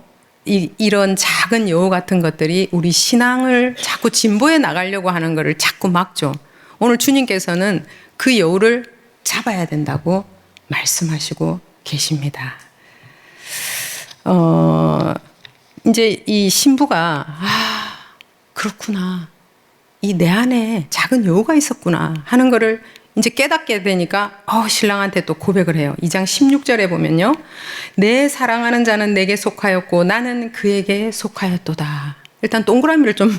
이런 작은 여우 같은 것들이 우리 신앙을 자꾸 진보해 나가려고 하는 것을 자꾸 막죠. 오늘 주님께서는 그 여우를 잡아야 된다고 말씀하시고 계십니다. 이제 이 신부가 그렇구나. 이 내 안에 작은 여우가 있었구나 하는 거를 이제 깨닫게 되니까 신랑한테 또 고백을 해요. 2장 16절에 보면요. 내 사랑하는 자는 내게 속하였고 나는 그에게 속하였도다. 일단 동그라미를 좀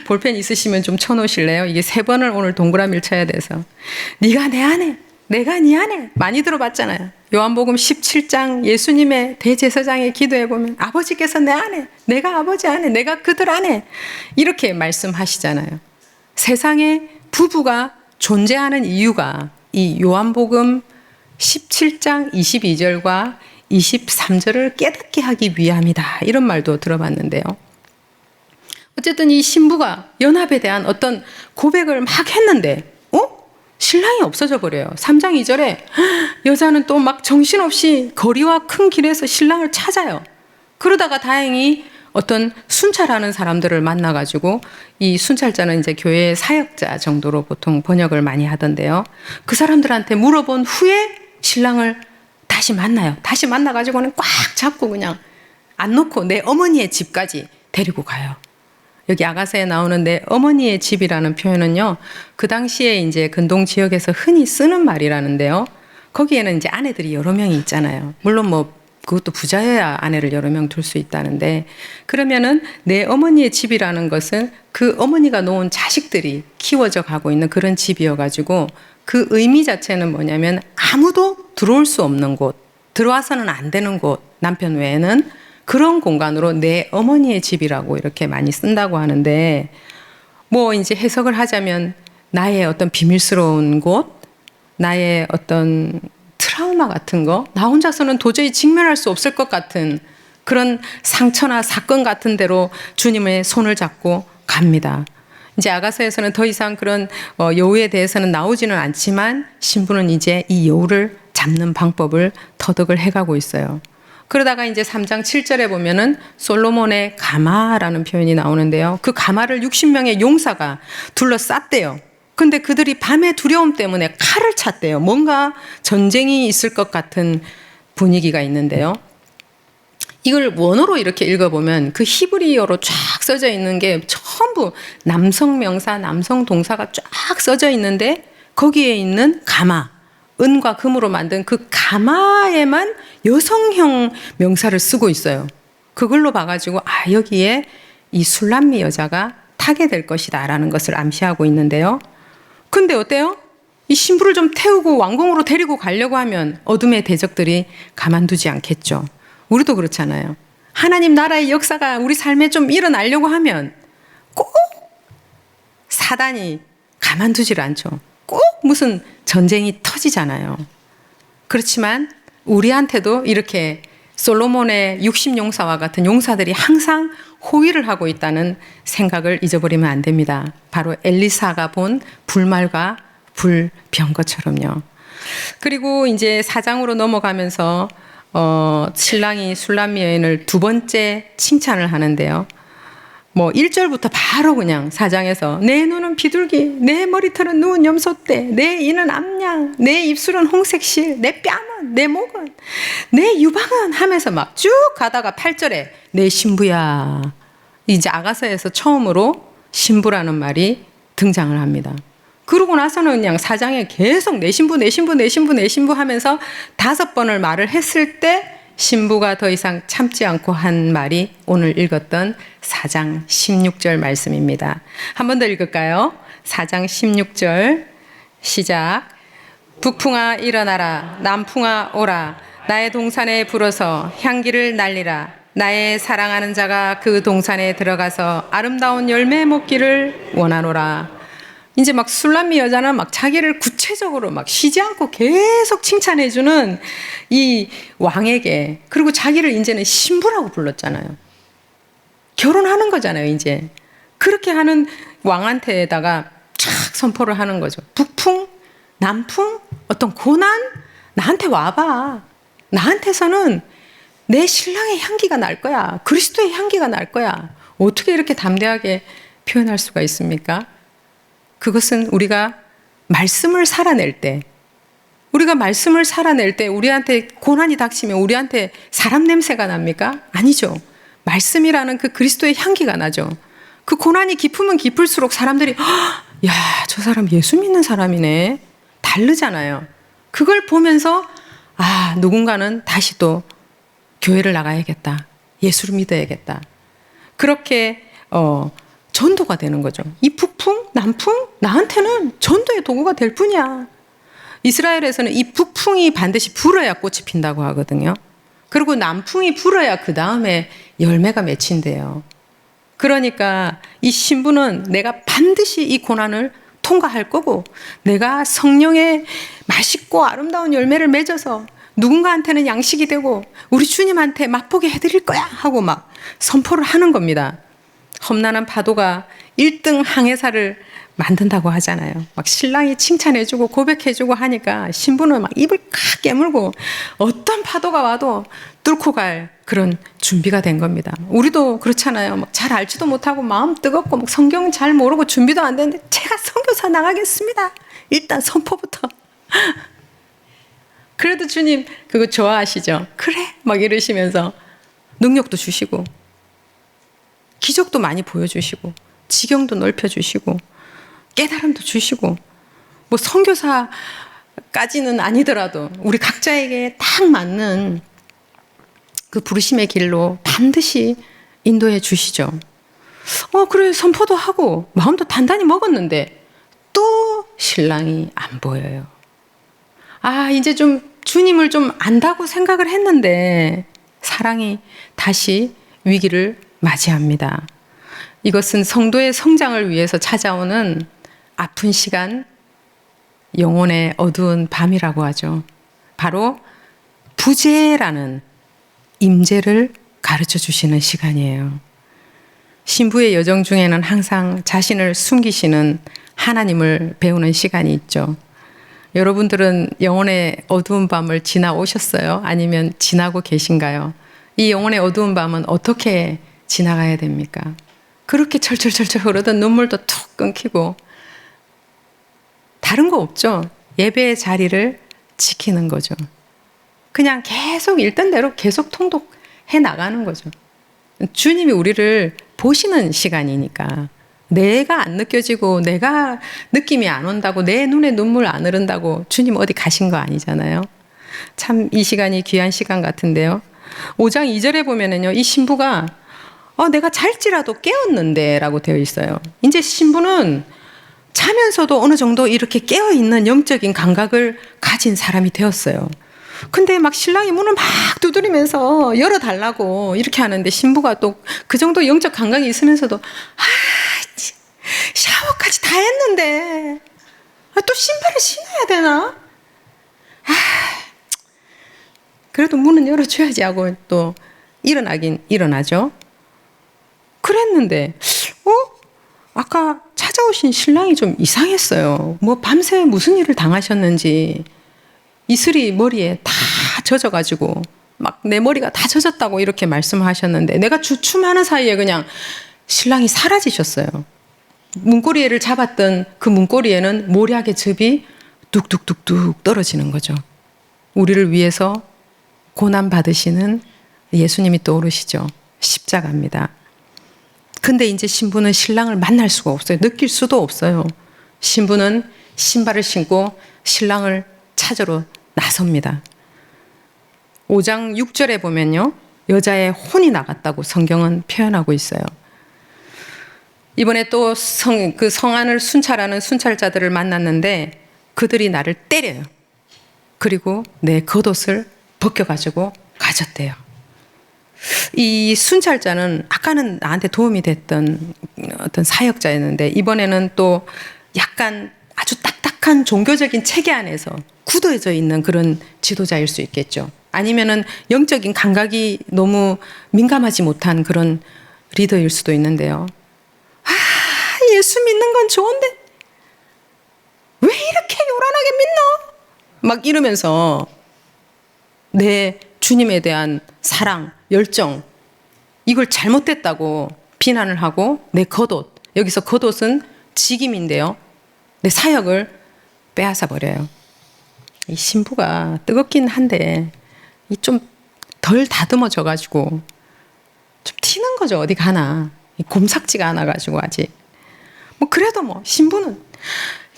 볼펜 있으시면 좀 쳐놓으실래요? 이게 3번을 오늘 동그라미를 쳐야 돼서. 네가 내 안에, 내가 네 안에 많이 들어봤잖아요. 요한복음 17장 예수님의 대제사장의 기도에 보면 아버지께서 내 안에, 내가 아버지 안에, 내가 그들 안에 이렇게 말씀하시잖아요. 세상에 부부가 존재하는 이유가 이 요한복음 17장 22절과 23절을 깨닫게 하기 위함이다. 이런 말도 들어봤는데요. 어쨌든 이 신부가 연합에 대한 어떤 고백을 막 했는데 신랑이 없어져 버려요. 3장 2절에 여자는 또 막 정신없이 거리와 큰 길에서 신랑을 찾아요. 그러다가 다행히 어떤 순찰하는 사람들을 만나가지고 이 순찰자는 이제 교회의 사역자 정도로 보통 번역을 많이 하던데요. 그 사람들한테 물어본 후에 신랑을 다시 만나요. 다시 만나가지고는 꽉 잡고 그냥 안 놓고 내 어머니의 집까지 데리고 가요. 여기 아가서에 나오는 내 어머니의 집이라는 표현은요, 그 당시에 이제 근동 지역에서 흔히 쓰는 말이라는데요. 거기에는 이제 아내들이 여러 명이 있잖아요. 물론 뭐 그것도 부자여야 아내를 여러 명 둘 수 있다는데, 그러면은 내 어머니의 집이라는 것은 그 어머니가 놓은 자식들이 키워져 가고 있는 그런 집이어가지고, 그 의미 자체는 뭐냐면 아무도 들어올 수 없는 곳, 들어와서는 안 되는 곳, 남편 외에는 그런 공간으로 내 어머니의 집이라고 이렇게 많이 쓴다고 하는데, 뭐 이제 해석을 하자면 나의 어떤 비밀스러운 곳, 나의 어떤 트라우마 같은 거, 나 혼자서는 도저히 직면할 수 없을 것 같은 그런 상처나 사건 같은 데로 주님의 손을 잡고 갑니다. 이제 아가서에서는 더 이상 그런 여우에 대해서는 나오지는 않지만 신부는 이제 이 여우를 잡는 방법을 터득을 해가고 있어요. 그러다가 이제 3장 7절에 보면은 솔로몬의 가마라는 표현이 나오는데요. 그 가마를 60명의 용사가 둘러쌌대요. 근데 그들이 밤의 두려움 때문에 칼을 찼대요. 뭔가 전쟁이 있을 것 같은 분위기가 있는데요. 이걸 원어로 이렇게 읽어보면 그 히브리어로 쫙 써져 있는 게 전부 남성 명사, 남성 동사가 쫙 써져 있는데, 거기에 있는 가마, 은과 금으로 만든 그 가마에만 여성형 명사를 쓰고 있어요. 그걸로 봐가지고 여기에 이 술람미 여자가 타게 될 것이다 라는 것을 암시하고 있는데요. 근데 어때요? 이 신부를 좀 태우고 왕궁으로 데리고 가려고 하면 어둠의 대적들이 가만두지 않겠죠. 우리도 그렇잖아요. 하나님 나라의 역사가 우리 삶에 좀 일어나려고 하면 꼭 사단이 가만두질 않죠. 꼭 무슨 전쟁이 터지잖아요. 그렇지만 우리한테도 이렇게 솔로몬의 60용사와 같은 용사들이 항상 호위를 하고 있다는 생각을 잊어버리면 안 됩니다. 바로 엘리사가 본 불말과 불병거처럼요. 그리고 이제 4장으로 넘어가면서 신랑이 술람미 여인을 두 번째 칭찬을 하는데요. 뭐 1절부터 바로 그냥 4장에서 내 눈은 비둘기, 내 머리털은 누운 염소떼, 내 이는 암양, 내 입술은 홍색실, 내 뺨은, 내 목은, 내 유방은 하면서 막 쭉 가다가 8절에 내 신부야. 이제 아가서에서 처음으로 신부라는 말이 등장을 합니다. 그러고 나서는 그냥 4장에 계속 내 신부, 내 신부, 내 신부, 내 신부 하면서 5번을 말을 했을 때 신부가 더 이상 참지 않고 한 말이 오늘 읽었던 4장 16절 말씀입니다. 한 번 더 읽을까요? 4장 16절 시작. 북풍아 일어나라, 남풍아 오라, 나의 동산에 불어서 향기를 날리라. 나의 사랑하는 자가 그 동산에 들어가서 아름다운 열매 먹기를 원하노라. 이제 막 술람미 여자는 막 자기를 구체적으로 막 쉬지 않고 계속 칭찬해주는 이 왕에게, 그리고 자기를 이제는 신부라고 불렀잖아요. 결혼하는 거잖아요, 이제. 그렇게 하는 왕한테다가 쫙 선포를 하는 거죠. 북풍, 남풍, 어떤 고난, 나한테 와봐. 나한테서는 내 신랑의 향기가 날 거야. 그리스도의 향기가 날 거야. 어떻게 이렇게 담대하게 표현할 수가 있습니까? 그것은 우리가 말씀을 살아낼 때, 우리한테 고난이 닥치면 우리한테 사람 냄새가 납니까? 아니죠. 말씀이라는 그 그리스도의 향기가 나죠. 그 고난이 깊으면 깊을수록 사람들이 야, 저 사람 예수 믿는 사람이네. 다르잖아요. 그걸 보면서 누군가는 다시 또 교회를 나가야겠다. 예수를 믿어야겠다. 그렇게 전도가 되는 거죠. 이 북풍, 남풍, 나한테는 전도의 도구가 될 뿐이야. 이스라엘에서는 이 북풍이 반드시 불어야 꽃이 핀다고 하거든요. 그리고 남풍이 불어야 그 다음에 열매가 맺힌대요. 그러니까 이 신부는 내가 반드시 이 고난을 통과할 거고, 내가 성령의 맛있고 아름다운 열매를 맺어서 누군가한테는 양식이 되고 우리 주님한테 맛보게 해드릴 거야 하고 막 선포를 하는 겁니다. 험난한 파도가 1등 항해사를 만든다고 하잖아요. 막 신랑이 칭찬해주고 고백해주고 하니까 신부는 막 입을 칵 깨물고 어떤 파도가 와도 뚫고 갈 그런 준비가 된 겁니다. 우리도 그렇잖아요. 막 잘 알지도 못하고 마음 뜨겁고 막 성경 잘 모르고 준비도 안 되는데 제가 선교사 나가겠습니다. 일단 선포부터. 그래도 주님 그거 좋아하시죠? 그래 막 이러시면서 능력도 주시고 기적도 많이 보여주시고 지경도 넓혀주시고 깨달음도 주시고, 뭐 선교사까지는 아니더라도 우리 각자에게 딱 맞는 그 부르심의 길로 반드시 인도해 주시죠. 그래 선포도 하고 마음도 단단히 먹었는데 또 신랑이 안 보여요. 이제 좀 주님을 좀 안다고 생각을 했는데 사랑이 다시 위기를 맞이합니다. 이것은 성도의 성장을 위해서 찾아오는 아픈 시간, 영혼의 어두운 밤이라고 하죠. 바로 부재라는 임재를 가르쳐 주시는 시간이에요. 신부의 여정 중에는 항상 자신을 숨기시는 하나님을 배우는 시간이 있죠. 여러분들은 영혼의 어두운 밤을 지나오셨어요? 아니면 지나고 계신가요? 이 영혼의 어두운 밤은 어떻게 지나가야 됩니까? 그렇게 철철철철 흐르던 눈물도 툭 끊기고 다른 거 없죠. 예배의 자리를 지키는 거죠. 그냥 계속 읽던 대로 계속 통독해 나가는 거죠. 주님이 우리를 보시는 시간이니까 내가 안 느껴지고 내가 느낌이 안 온다고 내 눈에 눈물 안 흐른다고 주님 어디 가신 거 아니잖아요. 참 이 시간이 귀한 시간 같은데요. 5장 2절에 보면은요, 이 신부가 내가 잘지라도 깨었는데 라고 되어 있어요. 이제 신부는 자면서도 어느 정도 이렇게 깨어있는 영적인 감각을 가진 사람이 되었어요. 근데 막 신랑이 문을 막 두드리면서 열어달라고 이렇게 하는데 신부가 또 그 정도 영적 감각이 있으면서도 샤워까지 다 했는데 또 신발을 신어야 되나? 그래도 문은 열어줘야지 하고 또 일어나긴 일어나죠. 그랬는데 아까 찾아오신 신랑이 좀 이상했어요. 뭐 밤새 무슨 일을 당하셨는지 이슬이 머리에 다 젖어가지고 막 내 머리가 다 젖었다고 이렇게 말씀하셨는데 내가 주춤하는 사이에 그냥 신랑이 사라지셨어요. 문고리를 잡았던 그 문고리에는 모략의 즙이 뚝뚝뚝뚝 떨어지는 거죠. 우리를 위해서 고난 받으시는 예수님이 떠오르시죠. 십자가입니다. 근데 이제 신부는 신랑을 만날 수가 없어요. 느낄 수도 없어요. 신부는 신발을 신고 신랑을 찾으러 나섭니다. 5장 6절에 보면요, 여자의 혼이 나갔다고 성경은 표현하고 있어요. 이번에 또 그 성안을 순찰하는 순찰자들을 만났는데 그들이 나를 때려요. 그리고 내 겉옷을 벗겨가지고 가졌대요. 이 순찰자는 아까는 나한테 도움이 됐던 어떤 사역자였는데 이번에는 또 약간 아주 딱딱한 종교적인 체계 안에서 굳어져 있는 그런 지도자일 수 있겠죠. 아니면은 영적인 감각이 너무 민감하지 못한 그런 리더일 수도 있는데요. 예수 믿는 건 좋은데 왜 이렇게 요란하게 믿노? 막 이러면서 내 주님에 대한 사랑, 열정 이걸 잘못됐다고 비난을 하고 내 겉옷, 여기서 겉옷은 직임인데요, 내 사역을 빼앗아 버려요. 이 신부가 뜨겁긴 한데 좀 덜 다듬어져 가지고 좀 튀는 거죠. 어디 가나 곰삭지가 않아 가지고 아직 그래도 신부는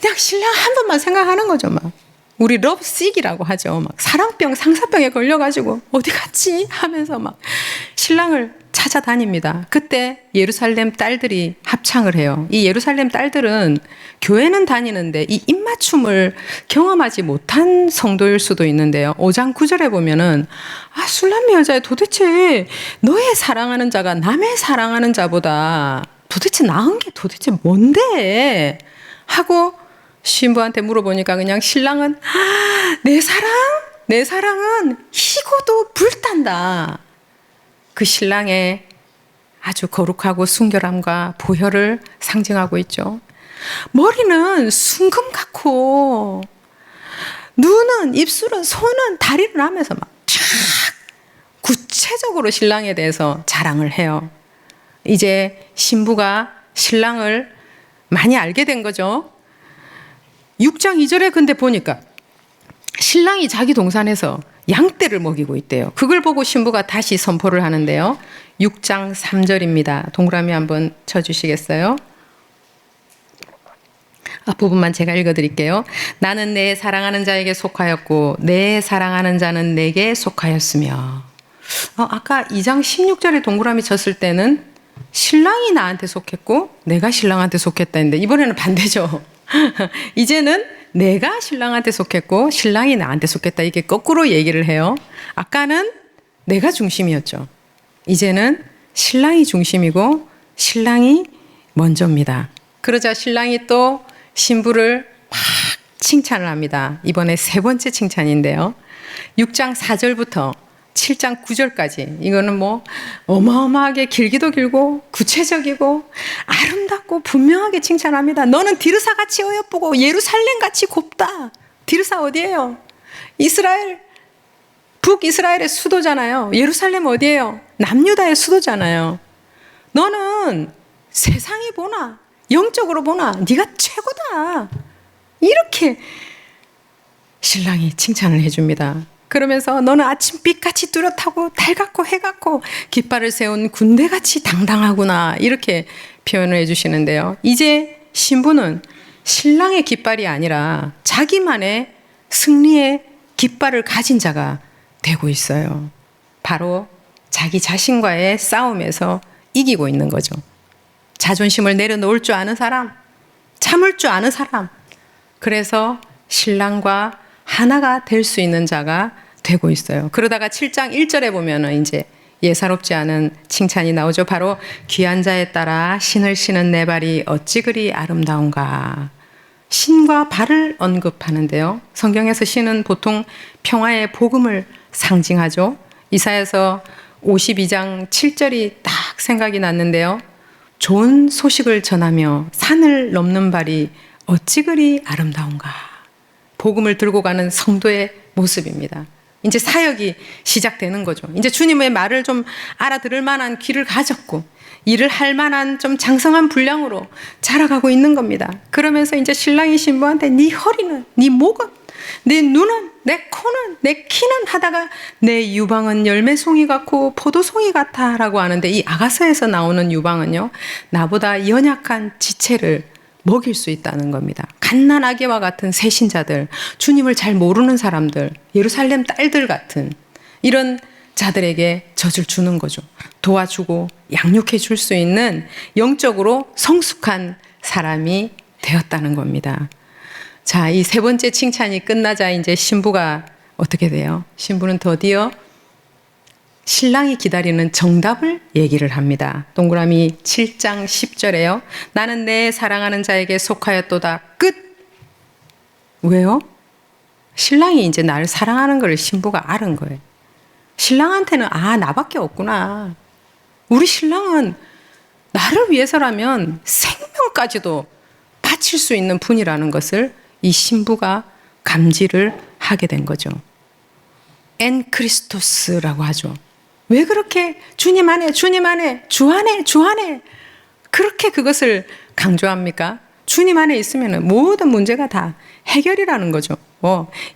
그냥 신랑 한 번만 생각하는 거죠. 막 우리 러브식이라고 하죠. 막 사랑병, 상사병에 걸려가지고 어디 갔지 하면서 막 신랑을 찾아다닙니다. 그때 예루살렘 딸들이 합창을 해요. 이 예루살렘 딸들은 교회는 다니는데 이 입맞춤을 경험하지 못한 성도일 수도 있는데요. 5장 9절에 보면은 술람미 여자애 도대체 너의 사랑하는 자가 남의 사랑하는 자보다 도대체 나은 게 도대체 뭔데? 하고 신부한테 물어보니까 그냥 신랑은 내 사랑은 희고도 불탄다. 그 신랑의 아주 거룩하고 순결함과 보혈을 상징하고 있죠. 머리는 순금 같고 눈은, 입술은, 손은, 다리를 하면서 막 쫙 구체적으로 신랑에 대해서 자랑을 해요. 이제 신부가 신랑을 많이 알게 된 거죠. 6장 2절에 근데 보니까 신랑이 자기 동산에서 양떼를 먹이고 있대요. 그걸 보고 신부가 다시 선포를 하는데요. 6장 3절입니다. 동그라미 한번 쳐주시겠어요? 앞부분만 제가 읽어드릴게요. 나는 내 사랑하는 자에게 속하였고 내 사랑하는 자는 내게 속하였으며. 아까 2장 16절에 동그라미 쳤을 때는 신랑이 나한테 속했고 내가 신랑한테 속했다 했는데 이번에는 반대죠. 이제는 내가 신랑한테 속했고 신랑이 나한테 속했다. 이게 거꾸로 얘기를 해요. 아까는 내가 중심이었죠. 이제는 신랑이 중심이고 신랑이 먼저입니다. 그러자 신랑이 또 신부를 막 칭찬을 합니다. 이번에 세 번째 칭찬인데요. 6장 4절부터 7장 9절까지 이거는 뭐 어마어마하게 길기도 길고 구체적이고 아름답고 분명하게 칭찬합니다. 너는 디르사같이 어여쁘고 예루살렘같이 곱다. 디르사 어디예요? 이스라엘, 북이스라엘의 수도잖아요. 예루살렘 어디예요? 남유다의 수도잖아요. 너는 세상이 보나 영적으로 보나 네가 최고다. 이렇게 신랑이 칭찬을 해줍니다. 그러면서 너는 아침빛같이 뚜렷하고 달같고 해같고 깃발을 세운 군대같이 당당하구나. 이렇게 표현을 해주시는데요. 이제 신부는 신랑의 깃발이 아니라 자기만의 승리의 깃발을 가진 자가 되고 있어요. 바로 자기 자신과의 싸움에서 이기고 있는 거죠. 자존심을 내려놓을 줄 아는 사람, 참을 줄 아는 사람. 그래서 신랑과 하나가 될 수 있는 자가 되고 있어요. 그러다가 7장 1절에 보면은 이제 예사롭지 않은 칭찬이 나오죠. 바로 귀한 자에 따라 신을 신은 내 발이 어찌 그리 아름다운가. 신과 발을 언급하는데요. 성경에서 신은 보통 평화의 복음을 상징하죠. 이사야서 52장 7절이 딱 생각이 났는데요. 좋은 소식을 전하며 산을 넘는 발이 어찌 그리 아름다운가. 복음을 들고 가는 성도의 모습입니다. 이제 사역이 시작되는 거죠. 이제 주님의 말을 좀 알아들을 만한 귀를 가졌고 일을 할 만한 좀 장성한 분량으로 자라가고 있는 겁니다. 그러면서 이제 신랑이 신부한테 네 허리는, 네 목은, 내 눈은, 내 코는, 내 키는 하다가 내 유방은 열매송이 같고 포도송이 같아 라고 하는데 이 아가서에서 나오는 유방은요, 나보다 연약한 지체를 먹일 수 있다는 겁니다. 갓난아기와 같은 새신자들, 주님을 잘 모르는 사람들, 예루살렘 딸들 같은 이런 자들에게 젖을 주는 거죠. 도와주고 양육해 줄 수 있는 영적으로 성숙한 사람이 되었다는 겁니다. 자, 이 세 번째 칭찬이 끝나자 이제 신부가 어떻게 돼요? 신부는 드디어 신랑이 기다리는 정답을 얘기를 합니다. 동그라미 7장 10절에요. 나는 내 사랑하는 자에게 속하였도다. 끝. 왜요? 신랑이 이제 나를 사랑하는 걸 신부가 알은 거예요. 신랑한테는 나밖에 없구나. 우리 신랑은 나를 위해서라면 생명까지도 바칠 수 있는 분이라는 것을 이 신부가 감지를 하게 된 거죠. 엔 크리스토스라고 하죠. 왜 그렇게 주님 안에, 주님 안에, 주 안에, 주 안에 그렇게 그것을 강조합니까? 주님 안에 있으면 모든 문제가 다 해결이라는 거죠.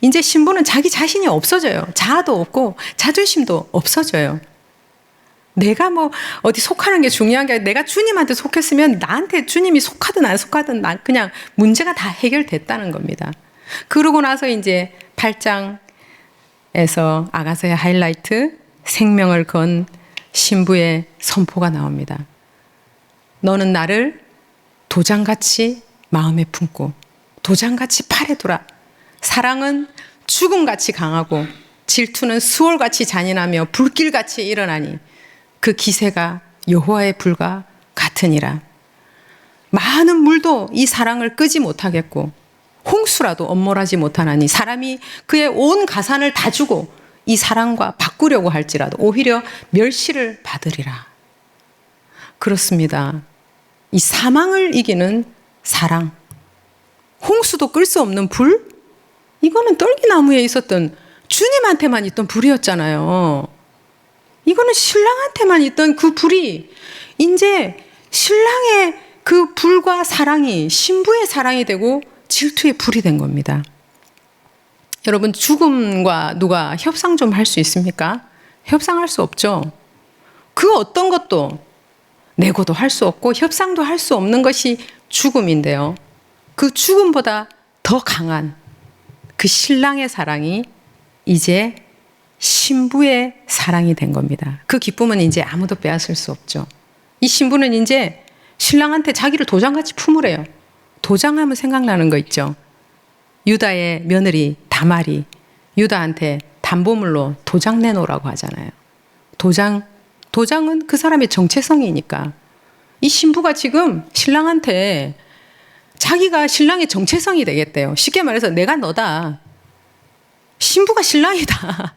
이제 신부는 자기 자신이 없어져요. 자아도 없고 자존심도 없어져요. 내가 뭐 어디 속하는 게 중요한 게 아니라 내가 주님한테 속했으면 나한테 주님이 속하든 안 속하든 그냥 문제가 다 해결됐다는 겁니다. 그러고 나서 이제 8장에서 아가서의 하이라이트 생명을 건 신부의 선포가 나옵니다. 너는 나를 도장같이 마음에 품고 도장같이 팔에 두라. 사랑은 죽음같이 강하고 질투는 수월같이 잔인하며 불길같이 일어나니 그 기세가 여호와의 불과 같으니라. 많은 물도 이 사랑을 끄지 못하겠고 홍수라도 엄몰하지 못하나니 사람이 그의 온 가산을 다 주고 이 사랑과 바꾸려고 할지라도 오히려 멸시를 받으리라. 그렇습니다. 이 사망을 이기는 사랑, 홍수도 끌 수 없는 불, 이거는 떨기나무에 있었던 주님한테만 있던 불이었잖아요. 이거는 신랑한테만 있던 그 불이 이제 신랑의 그 불과 사랑이 신부의 사랑이 되고 질투의 불이 된 겁니다. 여러분, 죽음과 누가 협상 좀 할 수 있습니까? 협상할 수 없죠. 그 어떤 것도 내고도 할 수 없고 협상도 할 수 없는 것이 죽음인데요. 그 죽음보다 더 강한 그 신랑의 사랑이 이제 신부의 사랑이 된 겁니다. 그 기쁨은 이제 아무도 빼앗을 수 없죠. 이 신부는 이제 신랑한테 자기를 도장같이 품으래요. 도장하면 생각나는 거 있죠. 유다의 며느리 다말이 유다한테 담보물로 도장 내놓으라고 하잖아요. 도장은 그 사람의 정체성이니까. 이 신부가 지금 신랑한테 자기가 신랑의 정체성이 되겠대요. 쉽게 말해서 내가 너다. 신부가 신랑이다.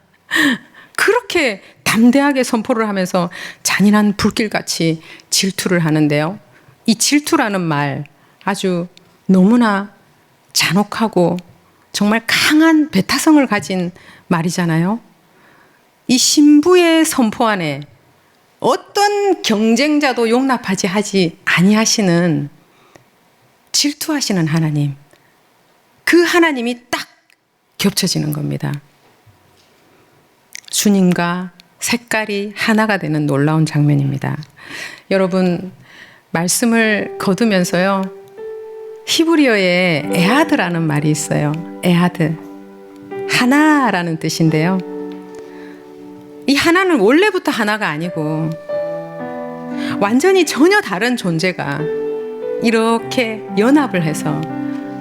그렇게 담대하게 선포를 하면서 잔인한 불길같이 질투를 하는데요. 이 질투라는 말 아주 너무나 잔혹하고 정말 강한 배타성을 가진 말이잖아요. 이 신부의 선포 안에 어떤 경쟁자도 용납하지 하지 아니하시는 질투하시는 하나님, 그 하나님이 딱 겹쳐지는 겁니다. 주님과 색깔이 하나가 되는 놀라운 장면입니다. 여러분, 말씀을 거두면서요, 히브리어에 에하드라는 말이 있어요. 에하드, 하나라는 뜻인데요. 이 하나는 원래부터 하나가 아니고 완전히 전혀 다른 존재가 이렇게 연합을 해서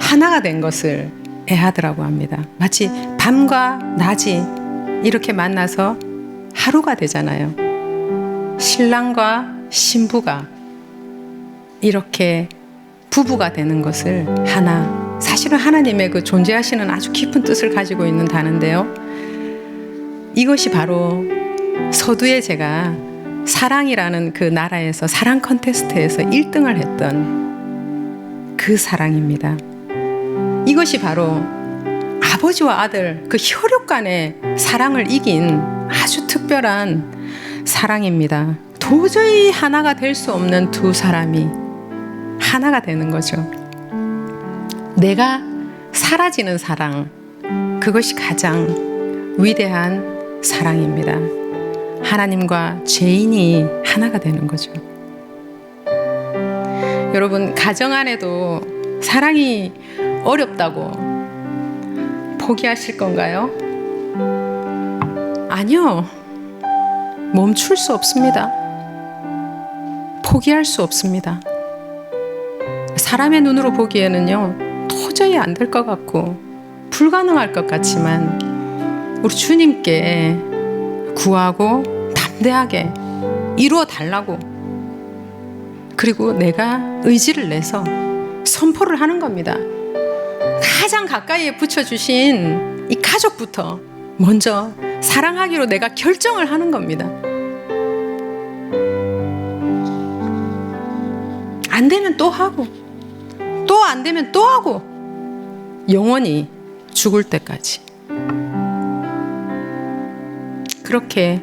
하나가 된 것을 에하드라고 합니다. 마치 밤과 낮이 이렇게 만나서 하루가 되잖아요. 신랑과 신부가 이렇게 부부가 되는 것을 하나, 사실은 하나님의 그 존재하시는 아주 깊은 뜻을 가지고 있는 단어인데요. 이것이 바로 서두에 제가 사랑이라는 그 나라에서 사랑 컨테스트에서 1등을 했던 그 사랑입니다. 이것이 바로 아버지와 아들 그 혈육 간의 사랑을 이긴 아주 특별한 사랑입니다. 도저히 하나가 될 수 없는 두 사람이 하나가 되는 거죠. 내가 사라지는 사랑, 그것이 가장 위대한 사랑입니다. 하나님과 죄인이 하나가 되는 거죠. 여러분, 가정 안에도 사랑이 어렵다고 포기하실 건가요? 아니요. 멈출 수 없습니다. 포기할 수 없습니다. 사람의 눈으로 보기에는요, 도저히 안 될 것 같고 불가능할 것 같지만 우리 주님께 구하고 담대하게 이루어 달라고, 그리고 내가 의지를 내서 선포를 하는 겁니다. 가장 가까이에 붙여주신 이 가족부터 먼저 사랑하기로 내가 결정을 하는 겁니다. 안 되면 또 하고, 또 안 되면 또 하고, 영원히 죽을 때까지. 그렇게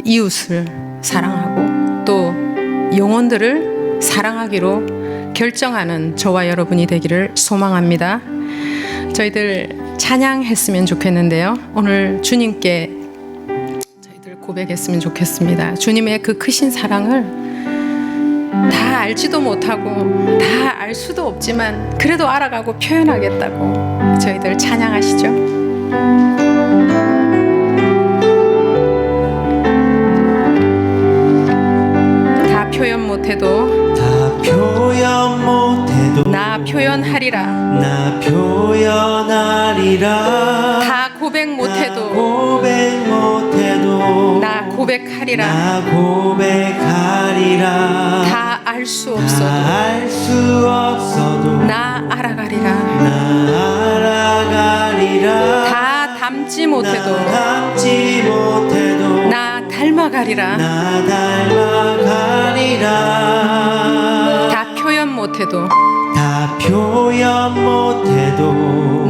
이웃을 사랑하고 또 영혼들을 사랑하기로 결정하는 저와 여러분이 되기를 소망합니다. 저희들 찬양했으면 좋겠는데요. 오늘 주님께 저희들 고백했으면 좋겠습니다. 주님의 그 크신 사랑을 다 알지도 못하고 다 알 수도 없지만 그래도 알아가고 표현하겠다고 저희들 찬양하시죠. 다 표현 못해도 나 표현하리라. 나 표현하리라. 다 고백 못해도 나 고백하리라. 나 고백하리라. 다 알 수 없어도 알 수 없어도 나 알아가리라. 나 알아가리라. 다 닮지 못해도 나 닮지 못해도 나 닮아가리라. 나 닮아가리라. 다 표현 못해도 다 표현 못해도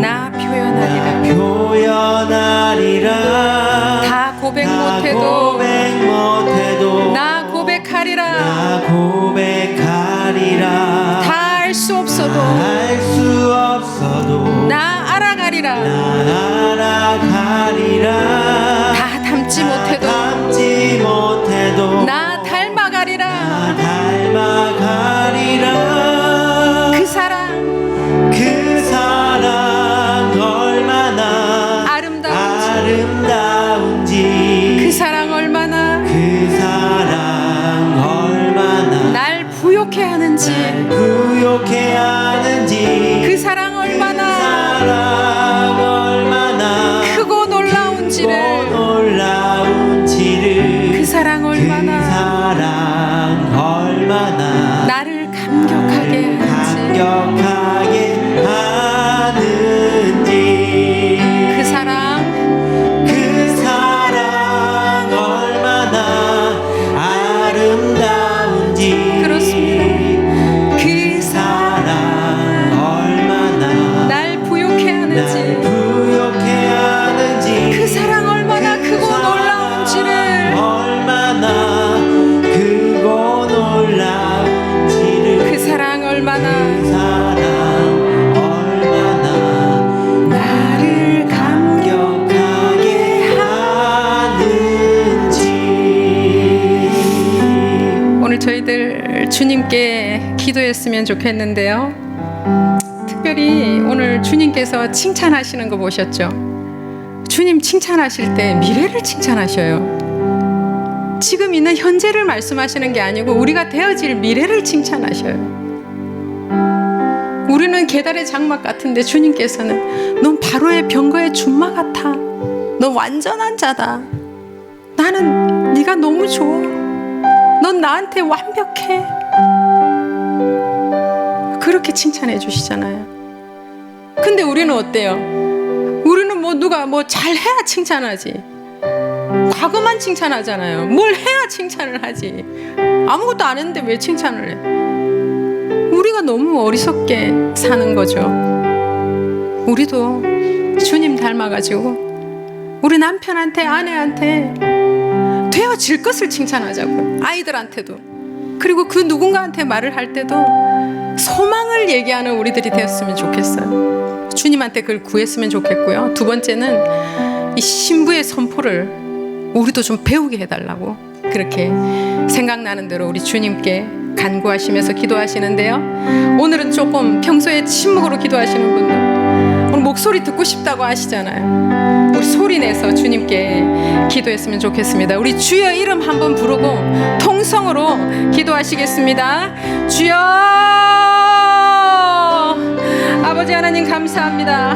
나 나 표현하리라. 표현하리라. 다 고백 나 못해도 고백 못해도 나 고백하리라. 나 고백하리라. 다 알 수 없어도 알 수 없어도 나 알아가리라. 나 알아가리라. 다 닮지 못해도 닮지 못해도 나 닮아가리라. 나 닮아가리라. 그 사랑 그 사랑 얼마나 아름다운지 저희들 주님께 기도했으면 좋겠는데요. 특별히 오늘 주님께서 칭찬하시는 거 보셨죠? 주님 칭찬하실 때 미래를 칭찬하셔요. 지금 있는 현재를 말씀하시는 게 아니고 우리가 되어질 미래를 칭찬하셔요. 우리는 계달의 장막 같은데 주님께서는 넌 바로의 병거의 준마 같아. 넌 완전한 자다. 나는 네가 너무 좋아. 넌 나한테 완벽해. 그렇게 칭찬해 주시잖아요. 근데 우리는 어때요? 우리는 누가 잘해야 칭찬하지. 과거만 칭찬하잖아요. 뭘 해야 칭찬을 하지. 아무것도 안 했는데 왜 칭찬을 해? 우리가 너무 어리석게 사는 거죠. 우리도 주님 닮아가지고 우리 남편한테 아내한테 되어질 것을 칭찬하자고요. 아이들한테도. 그리고 그 누군가한테 말을 할 때도 소망을 얘기하는 우리들이 되었으면 좋겠어요. 주님한테 그걸 구했으면 좋겠고요. 두 번째는 이 신부의 선포를 우리도 좀 배우게 해달라고 그렇게 생각나는 대로 우리 주님께 간구하시면서 기도하시는데요. 오늘은 조금 평소에 침묵으로 기도하시는 분들 오늘 목소리 듣고 싶다고 하시잖아요. 우리 소리 내서 주님께 기도했으면 좋겠습니다. 우리 주여 이름 한번 부르고 통성으로 기도하시겠습니다. 주여 아버지 하나님 감사합니다.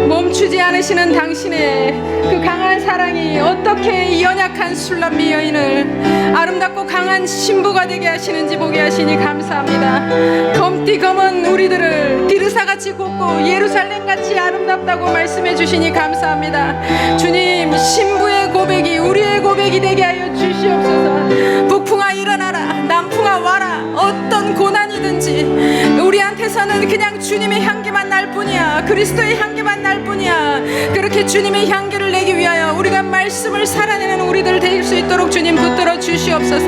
멈추지 않으시는 당신의 그 강한 사랑이 어떻게 이 연약한 술람미 여인을 아름답고 강한 신부가 되게 하시는지 보게 하시니 감사합니다. 검디 검은 우리들을 디르사같이 곱고 예루살렘같이 아름답다고 말씀해 주시니 감사합니다. 주님 신부의 고백이 우리의 고백이 되게 하여 주시옵소서. 북풍아 일어나라, 남풍아 와라. 어떤 고난이든지 우리한테서는 그냥 주님의 향기만 날 뿐이야. 그리스도의 향기만 날 뿐이야. 그렇게 주님의 향기를 내기 위하여 우리가 말씀을 살아내는 우리들 될 수 있도록 주님 붙들어 주시옵소서.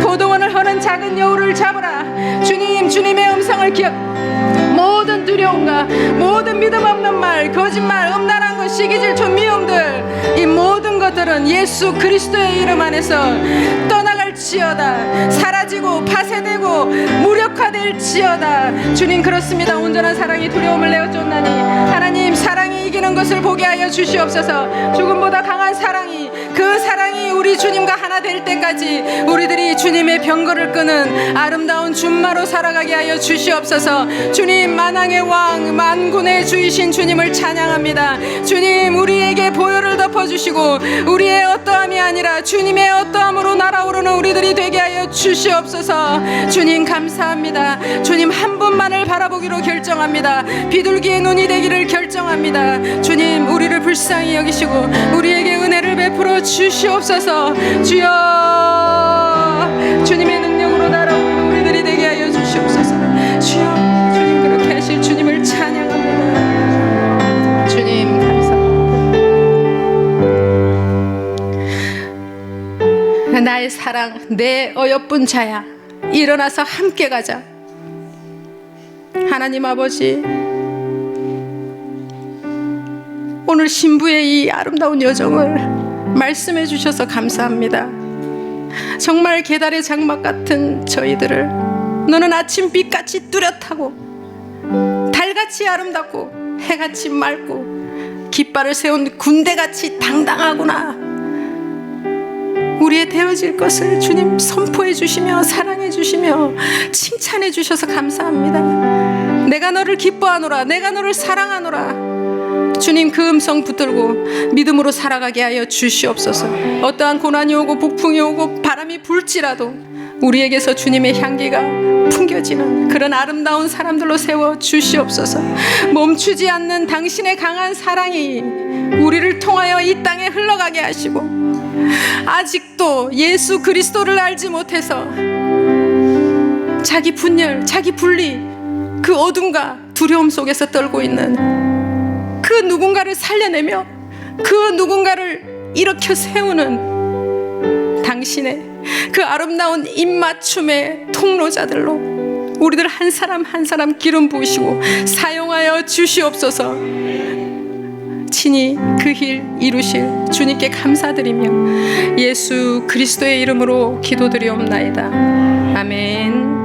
포도원을 허는 작은 여우를 잡으라. 주님 주님의 음성을 기억. 모든 두려움과 모든 믿음 없는 말, 거짓말, 음란한 것, 시기질투, 미움들, 이 모든 것들은 예수 그리스도의 이름 안에서 떠나갈지어다. 사라지고 파쇄되고 무력화될지어다. 주님 그렇습니다. 온전한 사랑이 두려움을 내어쫓나니 하나님 사랑이 이기는 것을 보게 하여 주시옵소서. 죽음보다 강한 사랑이 그 사랑이 우리 주님과 하나 될 때까지 우리들이 주님의 병거를 끄는 아름다운 준마로 살아가게 하여 주시옵소서. 주님 만왕의 왕 만군의 주이신 주님을 찬양합니다. 주님 우리에게 보혈을 덮어주시고 우리의 어떠함이 아니라 주님의 어떠함으로 날아오르는 우리들이 되게 하여 주시옵소서. 주님 감사합니다. 주님 한 분만을 바라보기로 결정합니다. 비둘기의 눈이 되기를 결정합니다. 주님 우리를 불쌍히 여기시고 우리에게 은혜를 베풀어 주시옵소서. 주여 주님의 능력으로 날아오르는 우리들이 되게 하여 주시옵소서. 주여 주님 그렇게 하실 주님을 찬양합니다. 주님 감사합니다. 나의 사랑 내 어여쁜 자야 일어나서 함께 가자. 하나님 아버지 오늘 신부의 이 아름다운 여정을 말씀해 주셔서 감사합니다. 정말 계달의 장막 같은 저희들을 너는 아침빛같이 뚜렷하고 달같이 아름답고 해같이 맑고 깃발을 세운 군대같이 당당하구나. 우리의 되어질 것을 주님 선포해 주시며 사랑해 주시며 칭찬해 주셔서 감사합니다. 내가 너를 기뻐하노라. 내가 너를 사랑하노라. 주님 그 음성 붙들고 믿음으로 살아가게 하여 주시옵소서. 어떠한 고난이 오고 북풍이 오고 바람이 불지라도 우리에게서 주님의 향기가 풍겨지는 그런 아름다운 사람들로 세워 주시옵소서. 멈추지 않는 당신의 강한 사랑이 우리를 통하여 이 땅에 흘러가게 하시고 아직도 예수 그리스도를 알지 못해서 자기 분열, 자기 분리, 그 어둠과 두려움 속에서 떨고 있는 그 누군가를 살려내며 그 누군가를 일으켜 세우는 당신의 그 아름다운 입맞춤의 통로자들로 우리들 한 사람 한 사람 기름 부으시고 사용하여 주시옵소서. 친히 그 일 이루실 주님께 감사드리며 예수 그리스도의 이름으로 기도드리옵나이다. 아멘.